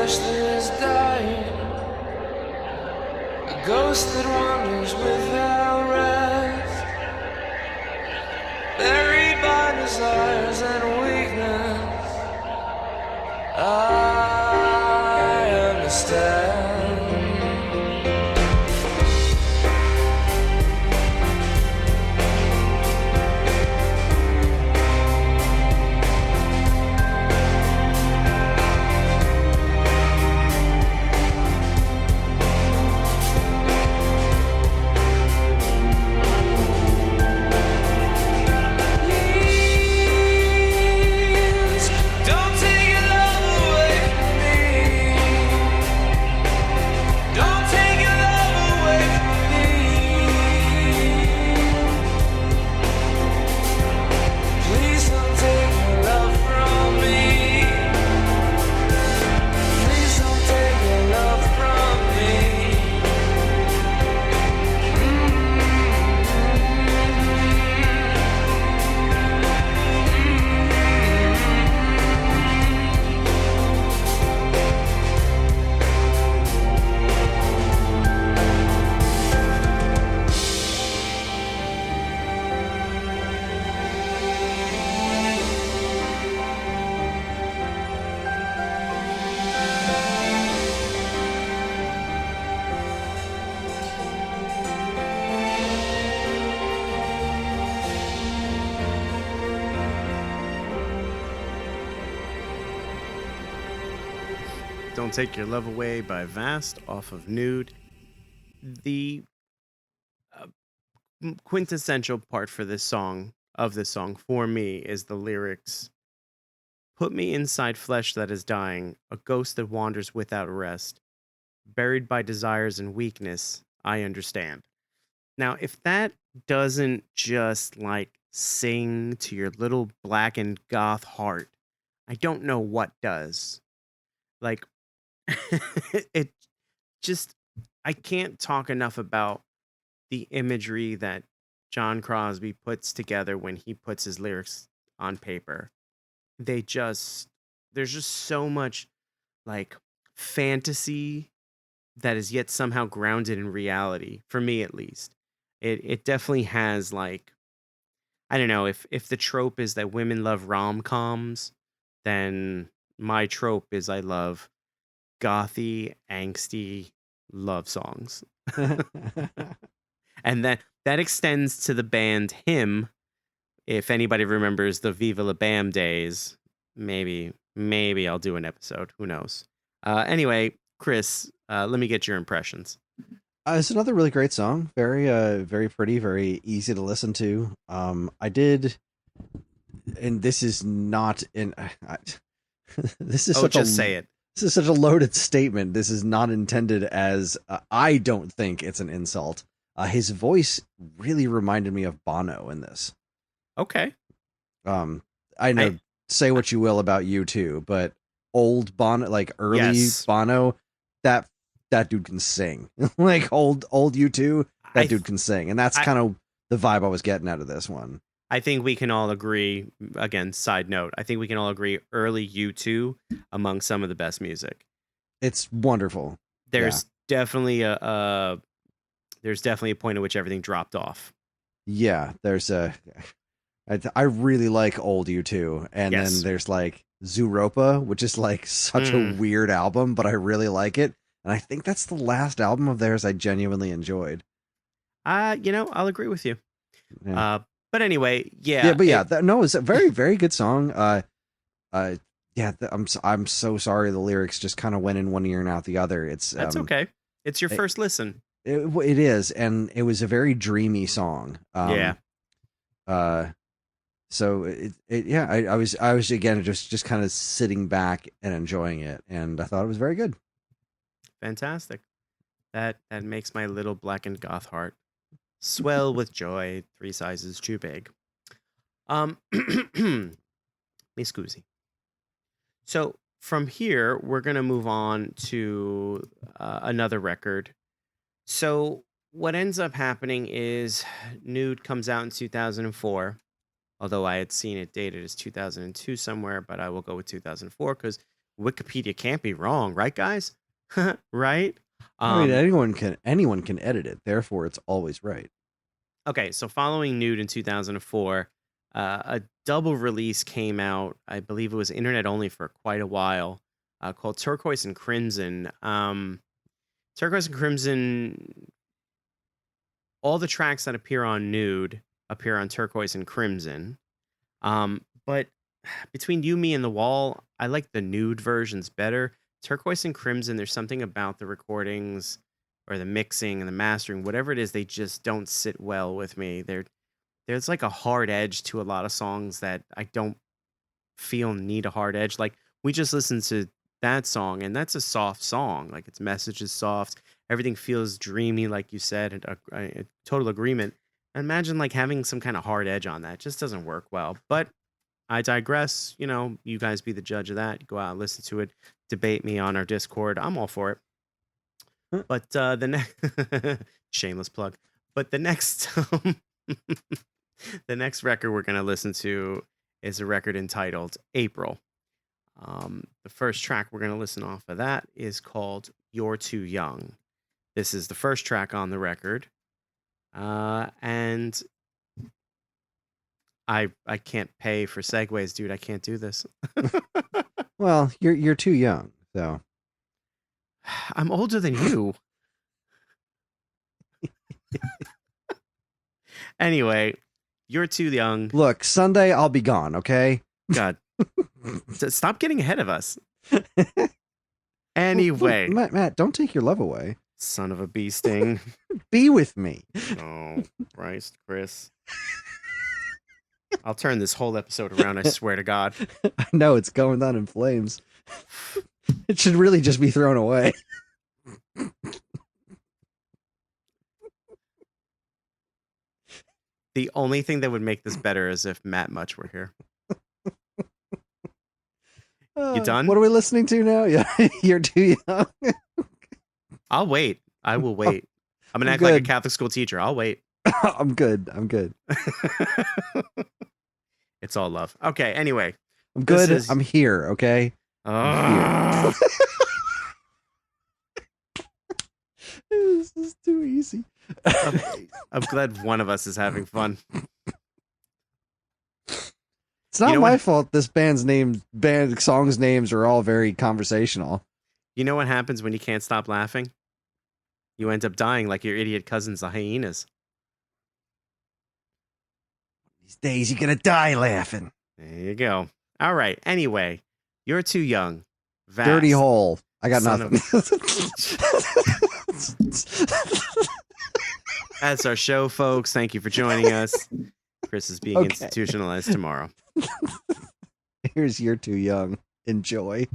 flesh that is dying, a ghost that wanders without rest, buried by desires and weakness. I understand. Don't take your love away from me. Don't take your love away from me. Please don't take your love from me. Please don't take your love from me. Don't Take Your Love Away by Vast off of Nude. The quintessential part for this song, for me, is the lyrics. Put me inside flesh that is dying, a ghost that wanders without rest, buried by desires and weakness, I understand. Now, if that doesn't just like sing to your little black and goth heart, I don't know what does. Like, it just, I can't talk enough about the imagery that John Crosby puts together when he puts his lyrics on paper. There's just so much like fantasy that is yet somehow grounded in reality, for me at least. It definitely has like, I don't know, if the trope is that women love rom-coms, then my trope is I love gothy, angsty love songs. And that extends to the band Him. If anybody remembers the Viva La Bam days, maybe I'll do an episode. Who knows? Anyway, Kris, let me get your impressions. It's another really great song. Very pretty, very easy to listen to. I did, and this is not in. This is Say it. This is such a loaded statement. This is not intended as. I don't think it's an insult. His voice really reminded me of Bono in this. Okay. I know. Say what you will about U2, but old Bono, like early Bono, that dude can sing. Like old U2, that dude can sing, and that's kind of the vibe I was getting out of this one. I think we can all agree. Again, side note, I think we can all agree early U2 among some of the best music. It's wonderful. There's definitely a point at which everything dropped off. Yeah, I really like old U2, and then there's like Zooropa, which is like such a weird album, but I really like it, and I think that's the last album of theirs I genuinely enjoyed. I'll agree with you. Yeah. But anyway, it's a very, very good song. I'm so sorry the lyrics just kind of went in one ear and out the other. That's okay. It's your first listen. It is, and it was a very dreamy song. So I was again just kind of sitting back and enjoying it, and I thought it was very good. Fantastic. That makes my little black and goth heart swell with joy. 3 sizes too big. Me scusi. So from here, we're gonna move on to another record. So what ends up happening is Nude comes out in 2004. Although I had seen it dated as 2002 somewhere, but I will go with 2004 because Wikipedia can't be wrong, right, guys? Right? I mean, anyone can edit it, therefore it's always right. Okay, so following Nude in 2004, a double release came out. I believe it was internet only for quite a while, called Turquoise and Crimson. Turquoise and Crimson, all the tracks that appear on Nude appear on Turquoise and Crimson. But between You, Me, and The Wall, I like the Nude versions better. Turquoise and Crimson, there's something about the recordings or the mixing and the mastering, whatever it is, they just don't sit well with me. There's like a hard edge to a lot of songs that I don't feel need a hard edge. Like we just listened to that song, and that's a soft song. Like its message is soft. Everything feels dreamy, like you said, and a total agreement. Imagine like having some kind of hard edge on that. It just doesn't work well. But I digress. You know, you guys be the judge of that. Go out and listen to it. Debate me on our Discord. I'm all for it. But the next shameless plug. But the next the next record we're gonna listen to is a record entitled April. The first track we're gonna listen off of that is called You're Too Young. This is the first track on the record. And I can't pay for segues, dude. I can't do this. Well, you're too young, so I'm older than you. Anyway, You're Too Young. look, Sunday I'll be gone, okay? God. Stop getting ahead of us. Anyway. Matt, don't take your love away. Son of a bee sting. Be with me. Oh, Christ, Kris. I'll turn this whole episode around, I swear to God. I know, it's going down in flames. It should really just be thrown away. The only thing that would make this better is if Matt Much were here. You done? What are we listening to now? Yeah, You're Too Young. I'll wait. I will wait. I'm going to act good. like a Catholic school teacher. I'll wait. I'm good. It's all love. Okay, anyway. I'm good. I'm here, okay? Here. This is too easy. I'm glad one of us is having fun. It's not my fault this band songs names are all very conversational. You know what happens when you can't stop laughing? You end up dying like your idiot cousins, the hyenas. These days you're gonna die laughing. There you go. All right. Anyway, You're Too Young. Vast. Dirty hole. I got Son nothing. That's our show, folks. Thank you for joining us. Kris is being institutionalized tomorrow. Here's You're Too Young. Enjoy.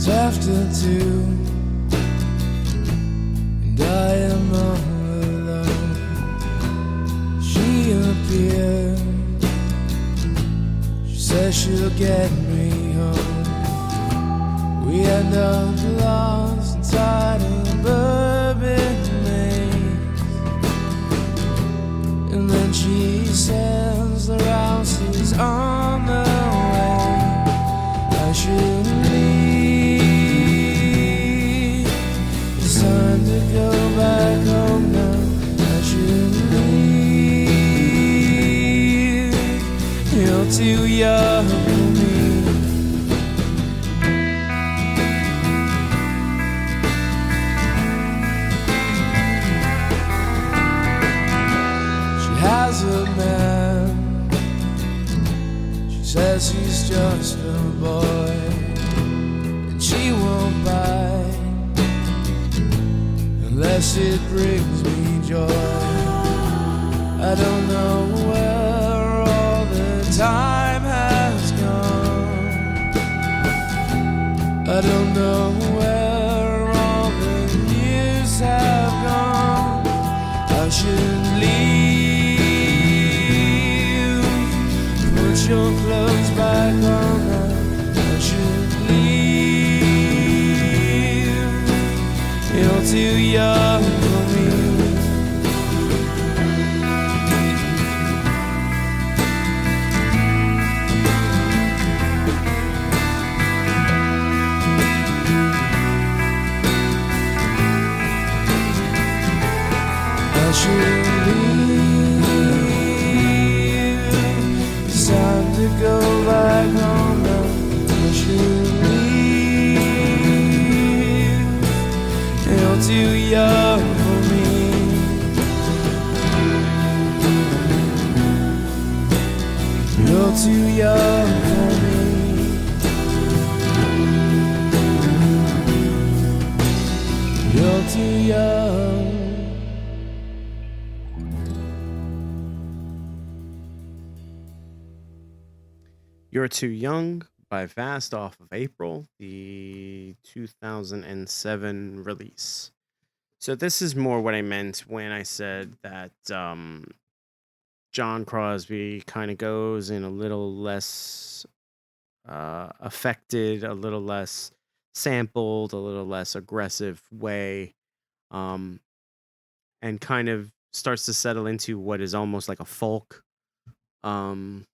After 2, and I am all alone. She appeared. She says she'll get me home. We end up lost inside a bourbon maze, and then she says the house is on the way. I should time to go back home now. I should leave. You're too young for me. She has a man. She says he's just a boy, and she won't buy unless it brings me joy. I don't know where all the time has gone. I don't know where all the years have gone. I should leave. Put your clothes back on. I should leave. You're too young for me. I should leave. It's time to go back home now. I should leave. You're too young for me. You're too young for me. You're too young. You're Too Young by Vast off of April, the 2007 release. So this is more what I meant when I said that John Crosby kind of goes in a little less affected, a little less sampled, a little less aggressive way, um, and kind of starts to settle into what is almost like a folk, um,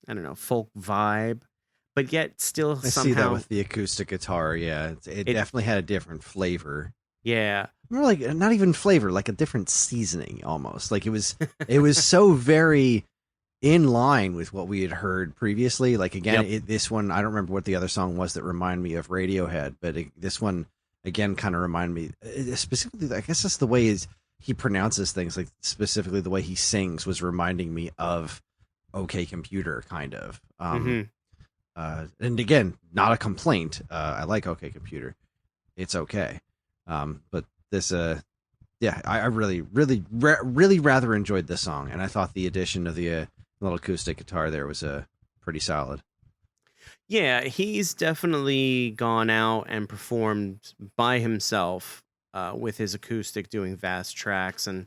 I don't know, folk vibe, but yet still I see that somehow, with the acoustic guitar. Yeah, it it, definitely had a different flavor. yeah, More like not even flavor, like a different seasoning almost. Like it was so very in line with what we had heard previously. Like again, yep, this one I don't remember what the other song was that reminded me of Radiohead, but this one again kind of reminded me specifically. I guess that's the way he pronounces things. Like specifically the way he sings was reminding me of OK Computer, kind of. hmm And again, not a complaint. I like OK Computer. It's okay. But this, yeah, I really, really rather enjoyed this song, and I thought the addition of the little acoustic guitar there was pretty solid. yeah, he's definitely gone out and performed by himself with his acoustic, doing vast tracks, and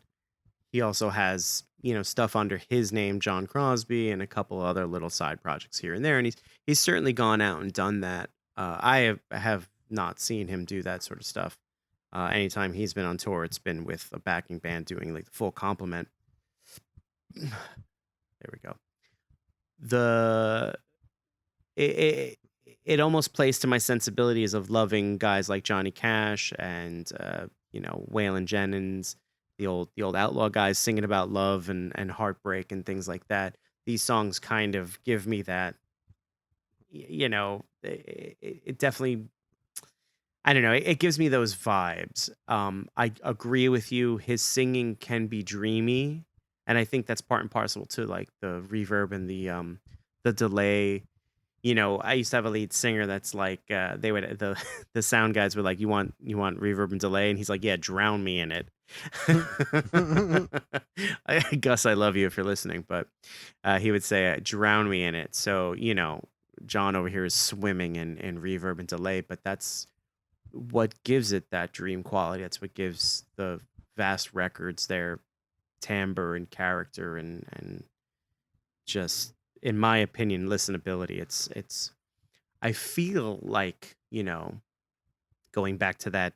he also has stuff under his name, John Crosby, and a couple other little side projects here and there, and he's certainly gone out and done that. I have not seen him do that sort of stuff. Anytime he's been on tour, it's been with a backing band doing like the full complement. There we go. The it, it almost plays to my sensibilities of loving guys like Johnny Cash and Waylon Jennings, the old outlaw guys singing about love and heartbreak and things like that. These songs kind of give me that. It definitely. I don't know. It gives me those vibes. I agree with you. His singing can be dreamy, and I think that's part and parcel to like the reverb and the delay. I used to have a lead singer that's like they would the sound guys were like, you want reverb and delay, and he's like, yeah, drown me in it. I Gus, I love you if you're listening, but he would say, drown me in it. So John over here is swimming in reverb and delay, but that's what gives it that dream quality. That's what gives the Vast records their timbre and character and just, in my opinion, listenability. It's I feel like going back to that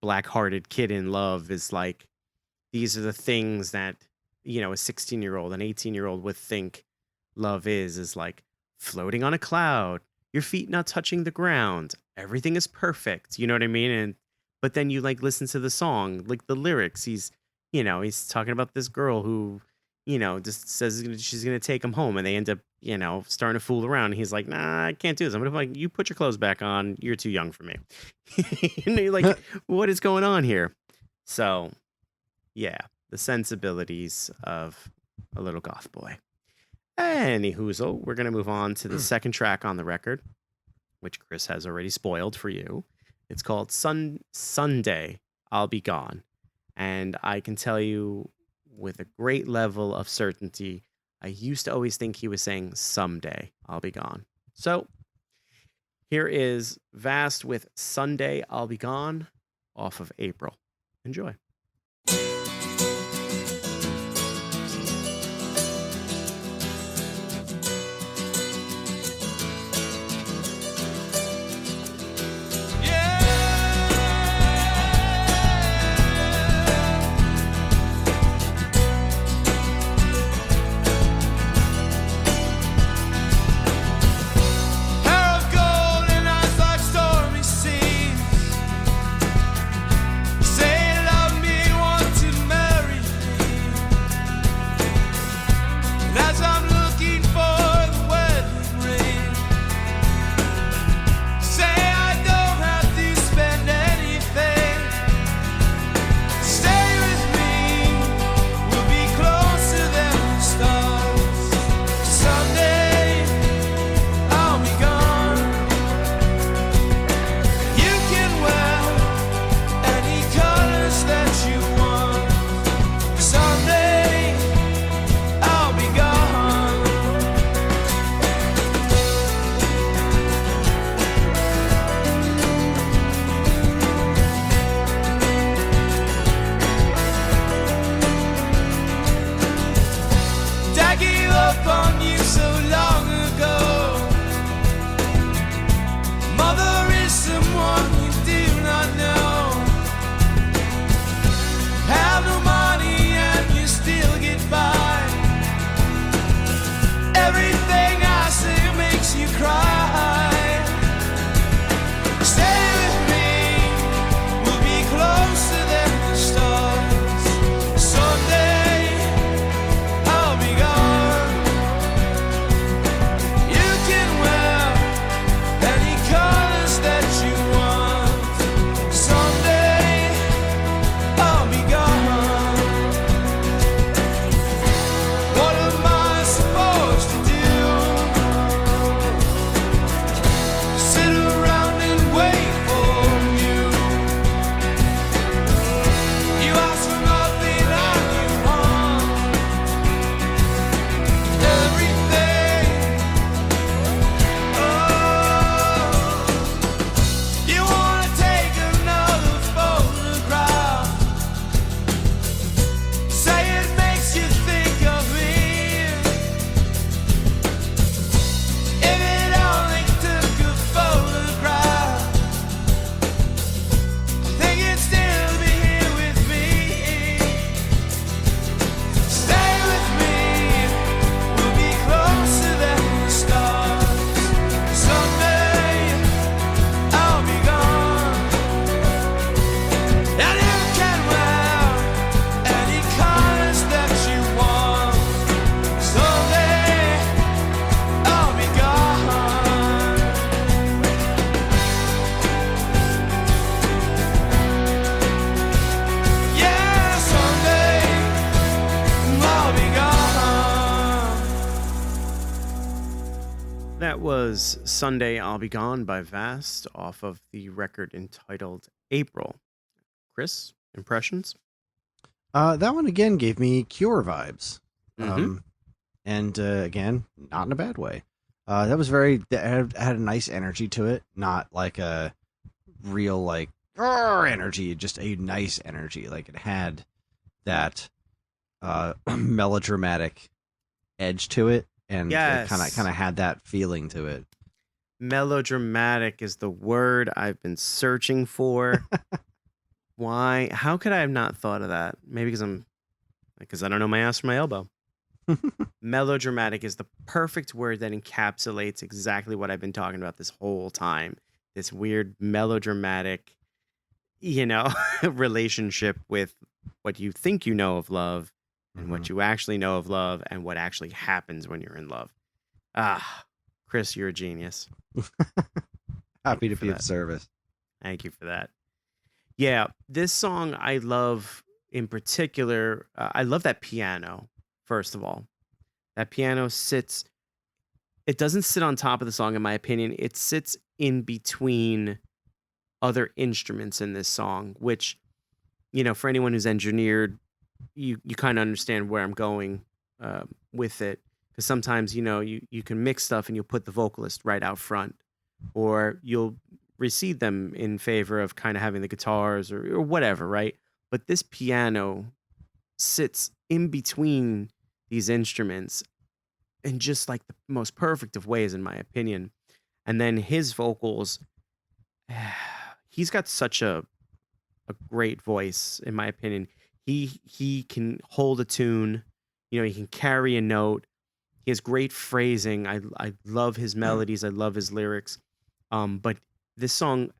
black-hearted kid in love is like, these are the things that a 16-year-old, an 18-year-old would think love is like floating on a cloud, your feet not touching the ground, everything is perfect, you know what I mean? And but then you like listen to the song, like the lyrics, he's talking about this girl who just says she's gonna take him home, and they end up starting to fool around, and he's like, nah, I can't do this. I'm gonna like, you put your clothes back on, you're too young for me. And you're like, what is going on here? So yeah, the sensibilities of a little goth boy. Any hoozle, we're gonna move on to the second track on the record, which Kris has already spoiled for you. It's called Sunday I'll Be Gone. And I can tell you with a great level of certainty, I used to always think he was saying someday I'll be gone. So Here is Vast with Sunday I'll Be Gone off of April. Enjoy. That was Sunday I'll Be Gone by Vast off of the record entitled April. Kris, impressions? That one again gave me Cure vibes. Mhm. And again, not in a bad way. That was that had a nice energy to it, not like a real like "Arr!" energy, just a nice energy. Like it had that melodramatic edge to it, and it kind Yes. of had that feeling to it. Melodramatic is the word I've been searching for. Why? How could I have not thought of that? Maybe because I don't know my ass from my elbow. Melodramatic is the perfect word that encapsulates exactly what I've been talking about this whole time. This weird melodramatic, relationship with what you think you know of love and what you actually know of love and what actually happens when you're in love. Ah, Kris, you're a genius. Happy to for be of that. service. Thank you for that. Yeah, this song I love in particular. I love that piano, first of all. That piano it doesn't sit on top of the song, in my opinion. It sits in between other instruments in this song, which, for anyone who's engineered, you kind of understand where I'm going with it. Because sometimes, you can mix stuff and you'll put the vocalist right out front or you'll recede them in favor of kind of having the guitars or whatever, right? But this piano sits in between these instruments in just like the most perfect of ways, in my opinion. And then his vocals, he's got such a great voice, in my opinion. He can hold a tune, he can carry a note. He has great phrasing. I love his melodies. I love his lyrics. But this song,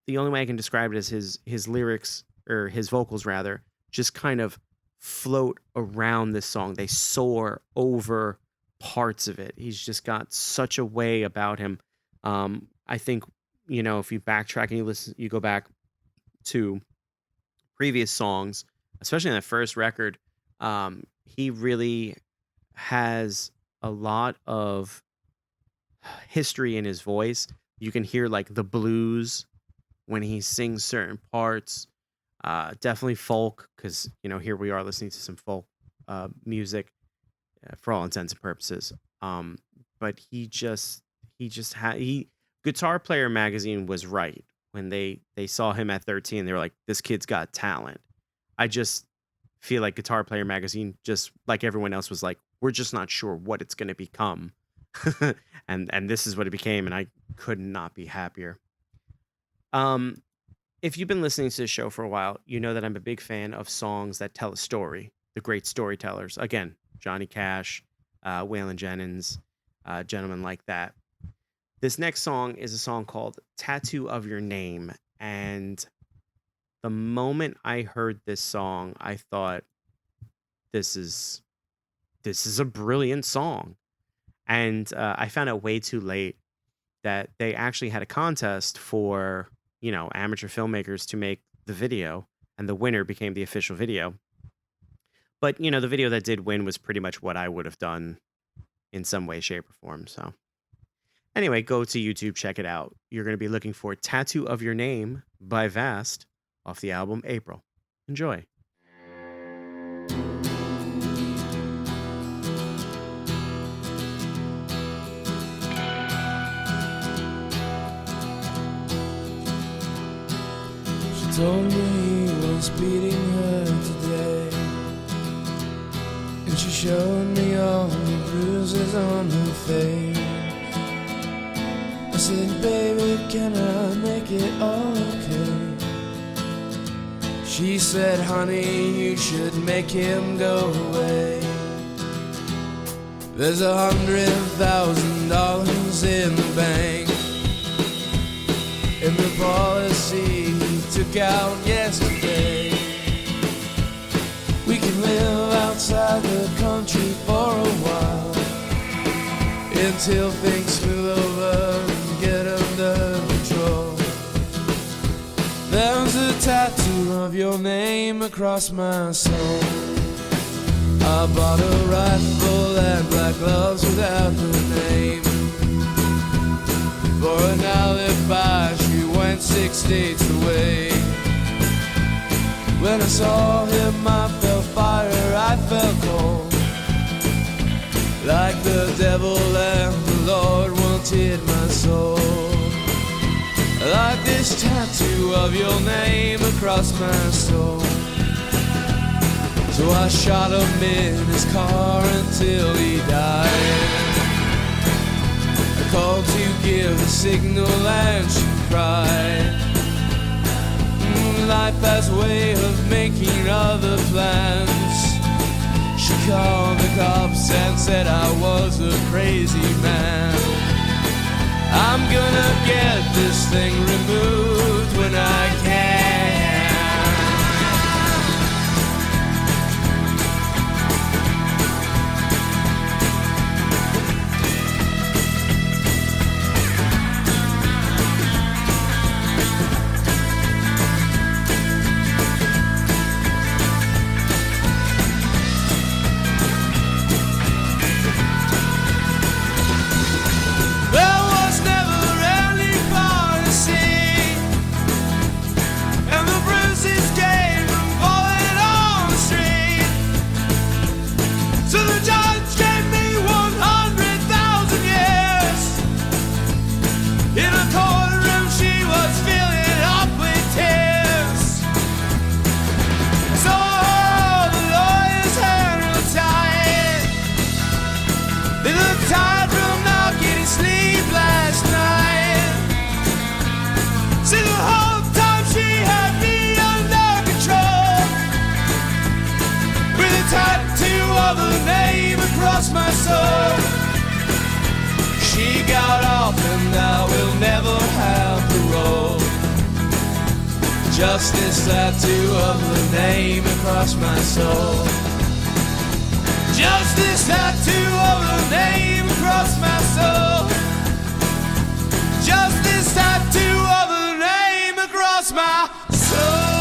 the only way I can describe it is his lyrics, or his vocals rather, just kind of float around this song. They soar over parts of it. He's just got such a way about him. I think, if you backtrack and you go back to previous songs, especially in that first record, he really has a lot of history in his voice. You can hear like the blues when he sings certain parts. Definitely folk, because here we are listening to some folk music for all intents and purposes. But Guitar Player magazine was right when they saw him at 13. They were like, this kid's got talent. I just feel like Guitar Player magazine, just like everyone else, was like, we're just not sure what it's going to become. and this is what it became, and I could not be happier. If you've been listening to this show for a while, you know that I'm a big fan of songs that tell a story, the great storytellers. Again, Johnny Cash, Waylon Jennings, gentlemen like that. This next song is a song called Tattoo of Your Name. And the moment I heard this song, I thought, this is a brilliant song. And I found out way too late that they actually had a contest for, amateur filmmakers to make the video, and the winner became the official video. But, the video that did win was pretty much what I would have done in some way, shape, or form. So anyway, go to YouTube, check it out. You're going to be looking for Tattoo of Your Name by Vast off the album April. Enjoy. Told me he was beating her today, and she showed me all the bruises on her face. I said, baby, can I make it okay? She said, honey, you should make him go away. There's $100,000 in the bank, in the policy he took out yesterday. We can live outside the country for a while, until things smooth over and get under control. There's a tattoo of your name across my soul. I bought a rifle and black gloves without her name. For an alibi, she went 6 states away. When I saw him, I felt fire, I felt cold, like the devil and the Lord wanted my soul. Like this tattoo of your name across my soul. So I shot him in his car until he died. I called to give a signal and she cried. Life has a way of making other plans. She called the cops and said I was a crazy man. I'm gonna get this thing removed when I can. got off and I will never have the road. Just this tattoo of the name across my soul. Just this tattoo of the name across my soul. Just this tattoo of the name across my soul.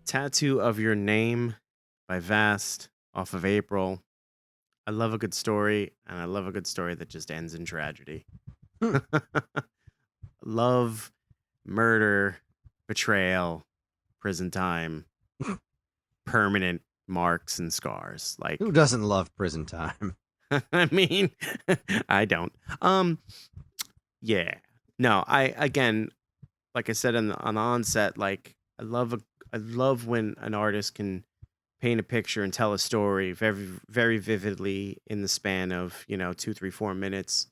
Tattoo of Your Name by Vast off of April. I love a good story, and I love a good story that just ends in tragedy. Love, murder, betrayal, prison time, permanent marks and scars. Like, Who doesn't love prison time? I mean, I don't. Yeah. No, again, like I said on the onset, like I love when an artist can paint a picture and tell a story very, very vividly in the span of 2, 3, 4 minutes.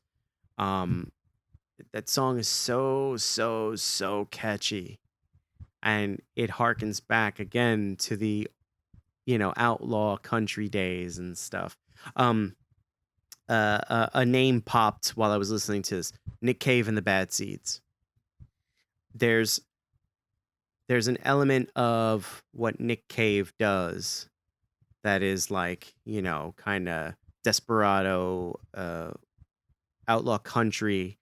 That song is so catchy, and it harkens back again to the outlaw country days and stuff. A name popped while I was listening to this: Nick Cave and the Bad Seeds. There's an element of what Nick Cave does that is like, kind of desperado, outlaw country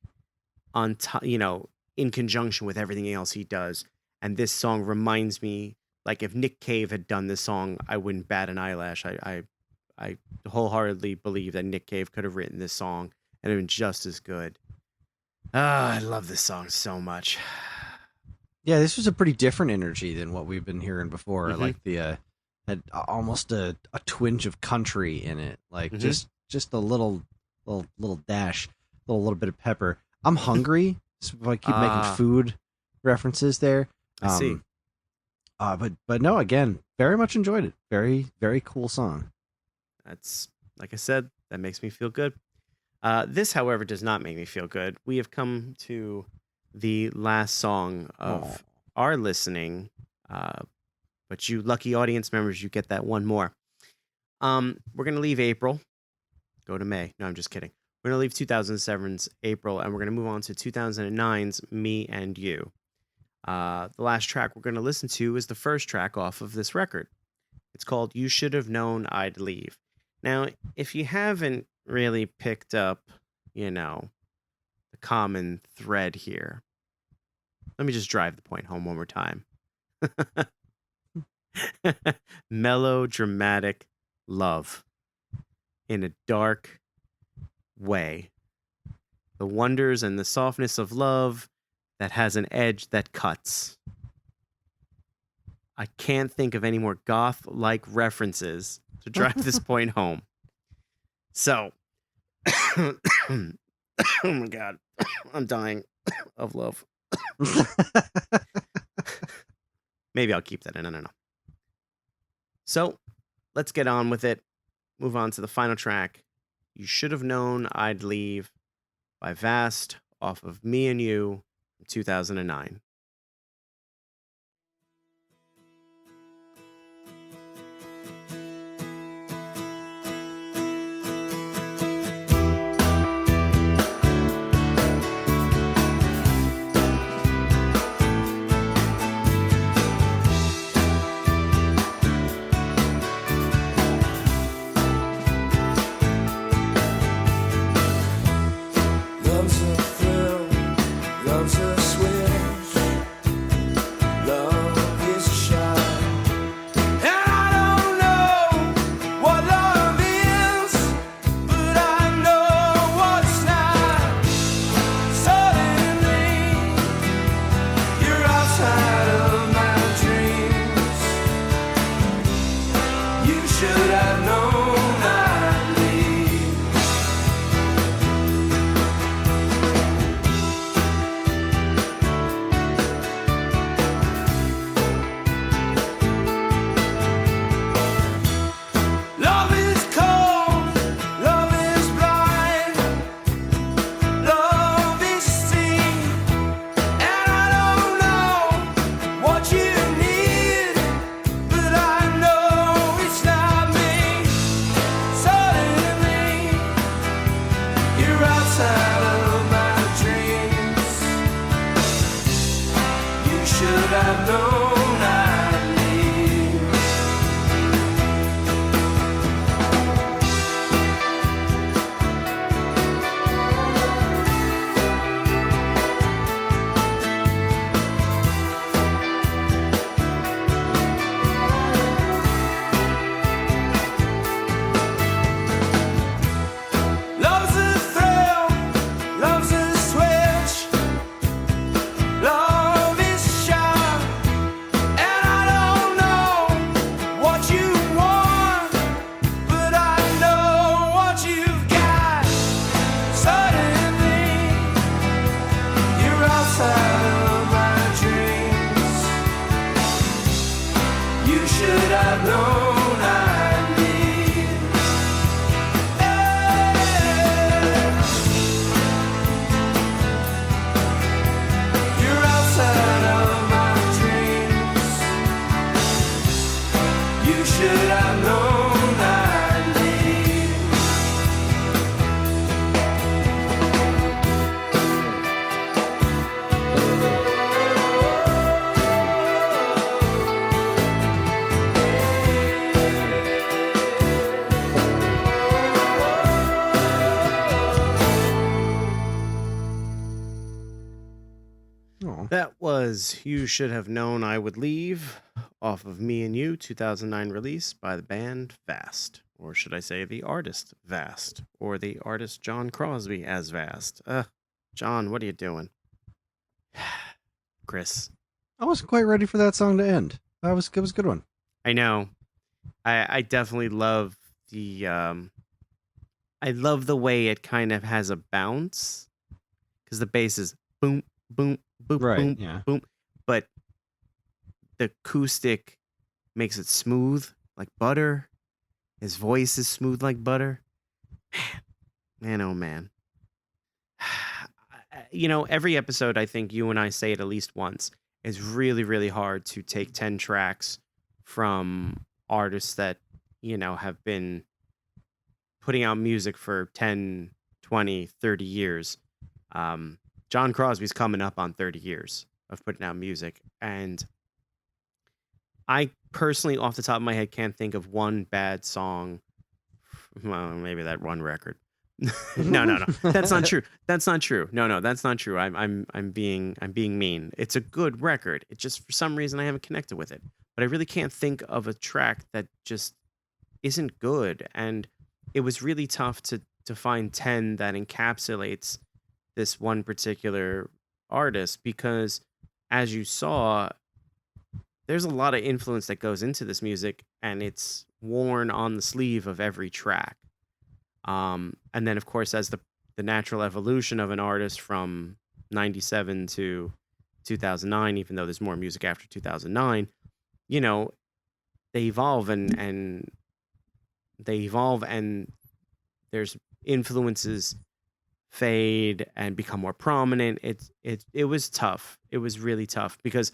on top, in conjunction with everything else he does. And this song reminds me, like, if Nick Cave had done this song, I wouldn't bat an eyelash. I wholeheartedly believe that Nick Cave could have written this song and it been just as good. I love this song so much. Yeah, this was a pretty different energy than what we've been hearing before. Mhm. Like the had almost a twinge of country in it, like Mhm. just a little dash, a little bit of pepper. I'm hungry, so if I keep making food references there. I see. But no, again, very much enjoyed it. Very, very cool song. That's, like I said, that makes me feel good. This, however, does not make me feel good. We have come to the last song of our listening, but you lucky audience members, you get that one more. We're going to leave April, go to May. No, I'm just kidding. We're going to leave 2007's April, and we're going to move on to 2009's Me and You. The last track we're going to listen to is the first track off of this record. It's called You Should Have Known I'd Leave. Now, if you haven't really picked up, the common thread here, let me just drive the point home one more time. Melodramatic love in a dark way. The wonders and the softness of love that has an edge that cuts. I can't think of any more goth-like references to drive this point home. So, oh my God, I'm dying of love. Maybe I'll keep that in. I don't know. So, let's get on with it. Move on to the final track. You Should Have Known I'd Leave by Vast off of Me and You from 2009. Love's a thrill, love's a switch. was You Should Have Known I Would Leave off of Me and You 2009 release by the band Vast. Or should I say the artist Vast? Or the artist John Crosby as Vast? John, what are you doing? Kris. I wasn't quite ready for that song to end. It was a good one. I know. I definitely love the I love the way it kind of has a bounce. Because the bass is boom, boom, boom, Right, boom, yeah. boom. But the acoustic makes it smooth like butter. His voice is smooth like butter. Man, oh man. Every episode, I think you and I say it at least once, is really, really hard to take 10 tracks from artists that, have been putting out music for 10, 20, 30 years. John Crosby's coming up on 30 years of putting out music. And I personally, off the top of my head, can't think of one bad song. Well, maybe that one record. No. That's not true. That's not true. No, that's not true. I'm being mean. It's a good record. It just, for some reason, I haven't connected with it. But I really can't think of a track that just isn't good. And it was really tough to find 10 that encapsulates this one particular artist, because as you saw, there's a lot of influence that goes into this music, and it's worn on the sleeve of every track. And then, of course, as the natural evolution of an artist from 97 to 2009, even though there's more music after 2009, they evolve and there's influences fade and become more prominent. It was tough. It was really tough, because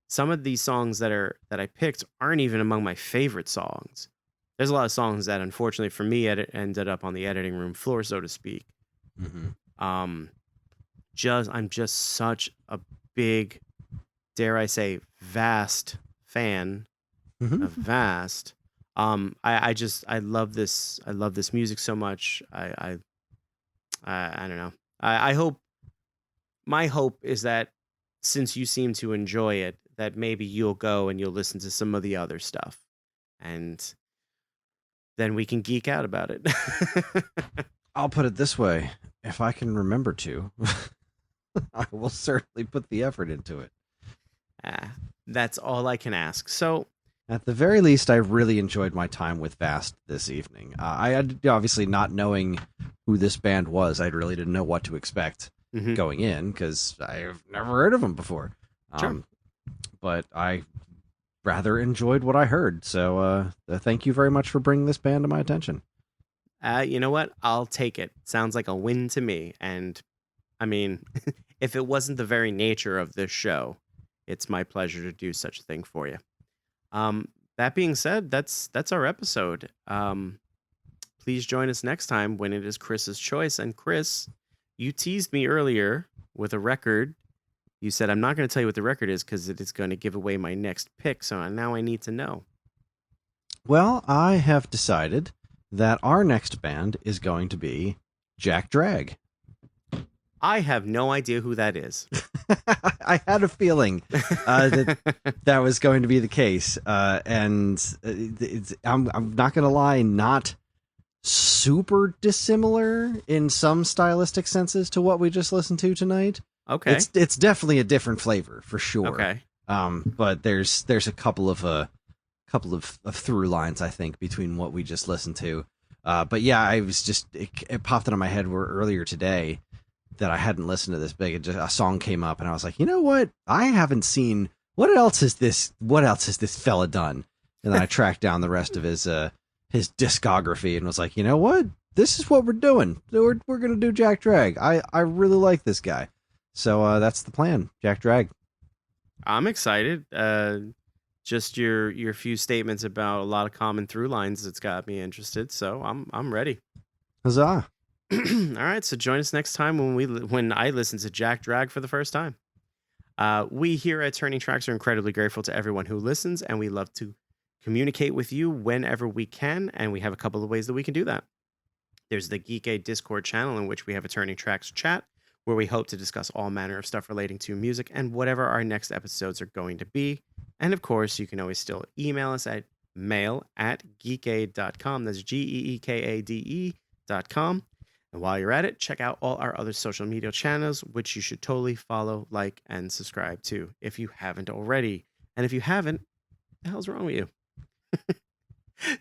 some of these songs that I picked aren't even among my favorite songs. There's a lot of songs that, unfortunately for me, ended up on the editing room floor, so to speak. Mm-hmm. I'm just such a big, dare I say, Vast fan of Vast. I love this. I love this music so much. I don't know. I hope. My hope is that, since you seem to enjoy it, that maybe you'll go and you'll listen to some of the other stuff, and then we can geek out about it. I'll put it this way: if I can remember to, I will certainly put the effort into it. That's all I can ask. So, at the very least, I really enjoyed my time with Vast this evening. I had, obviously, not knowing who this band was, I really didn't know what to expect going in, because I've never heard of them before. Sure. But I rather enjoyed what I heard. So thank you very much for bringing this band to my attention. You know what? I'll take it. Sounds like a win to me. And I mean, if it wasn't the very nature of this show, it's my pleasure to do such a thing for you. That being said, that's our episode. Please join us next time when it is Kris's choice. And Kris, you teased me earlier with a record. You said, I'm not going to tell you what the record is because it is going to give away my next pick. So now I need to know. Well, I have decided that our next band is going to be Jack Drag. I have no idea who that is. I had a feeling that was going to be the case. And I'm not going to lie, not super dissimilar in some stylistic senses to what we just listened to tonight. Okay. It's definitely a different flavor for sure. Okay. But there's a couple of through lines, I think, between what we just listened to. But yeah, I was just it popped into my head earlier today that I hadn't listened to this big. A song came up, and I was like, you know what? I haven't seen what else has this fella done? And then I tracked down the rest of his discography and was like, you know what? This is what we're doing. We're gonna do Jack Drag. I really like this guy. So that's the plan, Jack Drag. I'm excited. Just your few statements about a lot of common through lines that's got me interested. So I'm ready. Huzzah! All right, so join us next time when I listen to Jack Drag for the first time. We here at Turning Tracks are incredibly grateful to everyone who listens, and we love to communicate with you whenever we can, and we have a couple of ways that we can do that. There's the Geek Aid Discord channel, in which we have a Turning Tracks chat, where we hope to discuss all manner of stuff relating to music and whatever our next episodes are going to be. And of course, you can always still email us at mail@geekade.com. That's geekade.com. And while you're at it, check out all our other social media channels, which you should totally follow, like, and subscribe to if you haven't already. And if you haven't, the hell's wrong with you?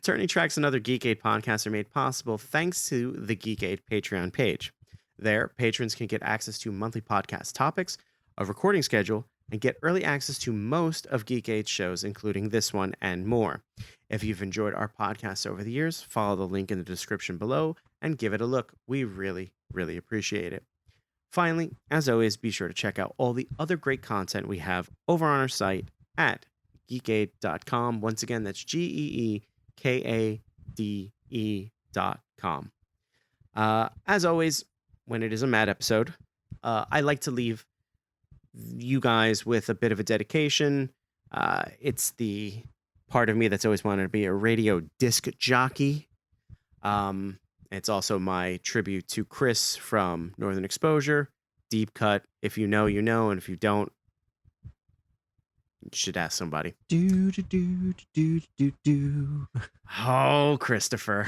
Turning Tracks and other Geekade podcasts are made possible thanks to the Geekade Patreon page. There, patrons can get access to monthly podcast topics, a recording schedule, and get early access to most of Geekade's shows, including this one and more. If you've enjoyed our podcast over the years, follow the link in the description below and give it a look. We really, really appreciate it. Finally, as always, be sure to check out all the other great content we have over on our site at geekade.com. Once again, that's geekade.com. As always, when it is a mad episode, I like to leave you guys with a bit of a dedication. It's the part of me that's always wanted to be a radio disc jockey. It's also my tribute to Kris from Northern Exposure. Deep cut. If you know, you know, and if you don't, you should ask somebody. Do do do do do do. Oh, Christopher.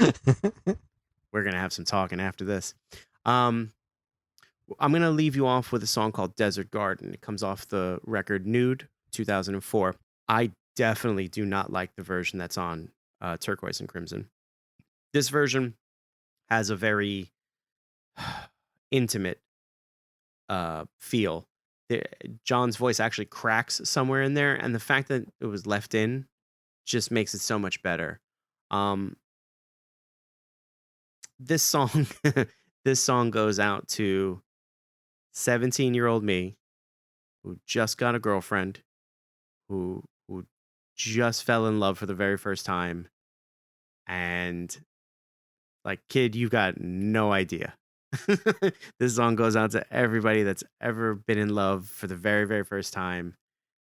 We're gonna have some talking after this. I'm gonna leave you off with a song called Desert Garden. It comes off the record Nude, 2004. I definitely do not like the version that's on Turquoise and Crimson. This version has a very intimate feel. John's voice actually cracks somewhere in there, and the fact that it was left in just makes it so much better. This song this song goes out to 17-year-old me who just got a girlfriend, who just fell in love for the very first time, and like, kid, you've got no idea. This song goes out to everybody that's ever been in love for the very, very first time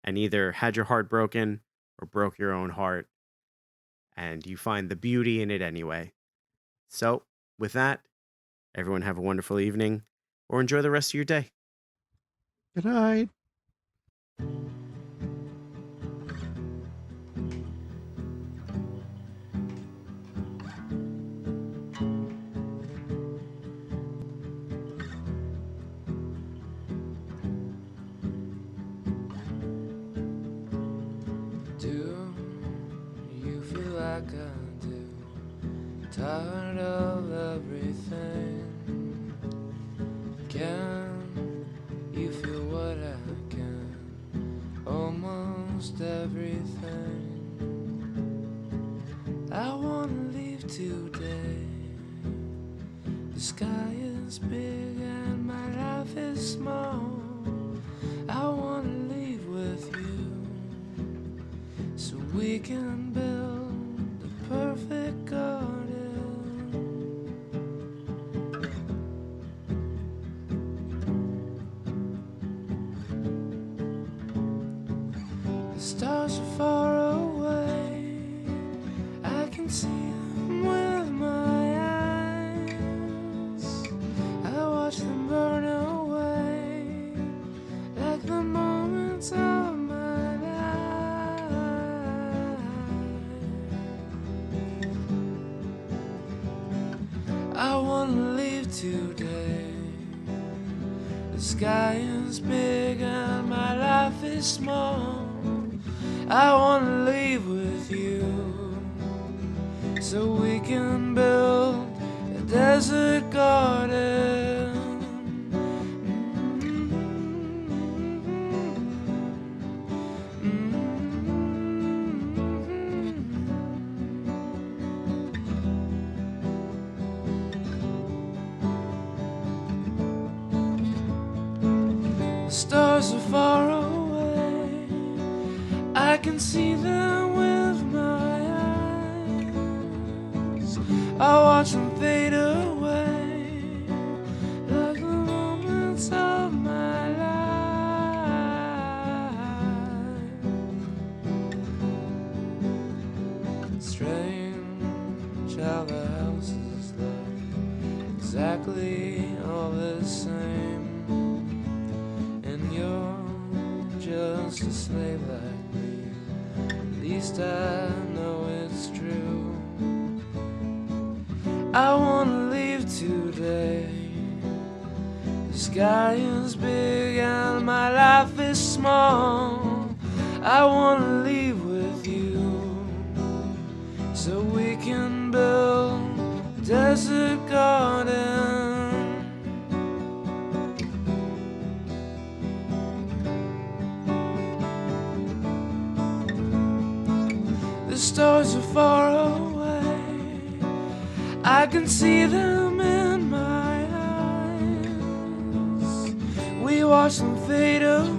and either had your heart broken or broke your own heart, and you find the beauty in it anyway. So, with that, everyone have a wonderful evening or enjoy the rest of your day. Good night. Do you feel like I do? Tired of everything. Can you feel what I can? Almost everything. I wanna leave today. The sky is big and my life is small. I wanna leave with you, so we can build the perfect garden. The stars are far away, I can see them with my eyes. I watch them burn away like the moments of my life. I wanna leave today. The sky is big and my life is small. I wanna leave with you, so we can build a desert garden. The stars are far away, I can see them with my eyes. I watch them fade away like the moments of my life. Strange how the houses look exactly all the same. just a slave like me. At least I know it's true. I wanna leave today. The sky is big and my life is small. I wanna leave with you so we can build a desert garden. The stars are far away, I can see them in my eyes. We watch them fade away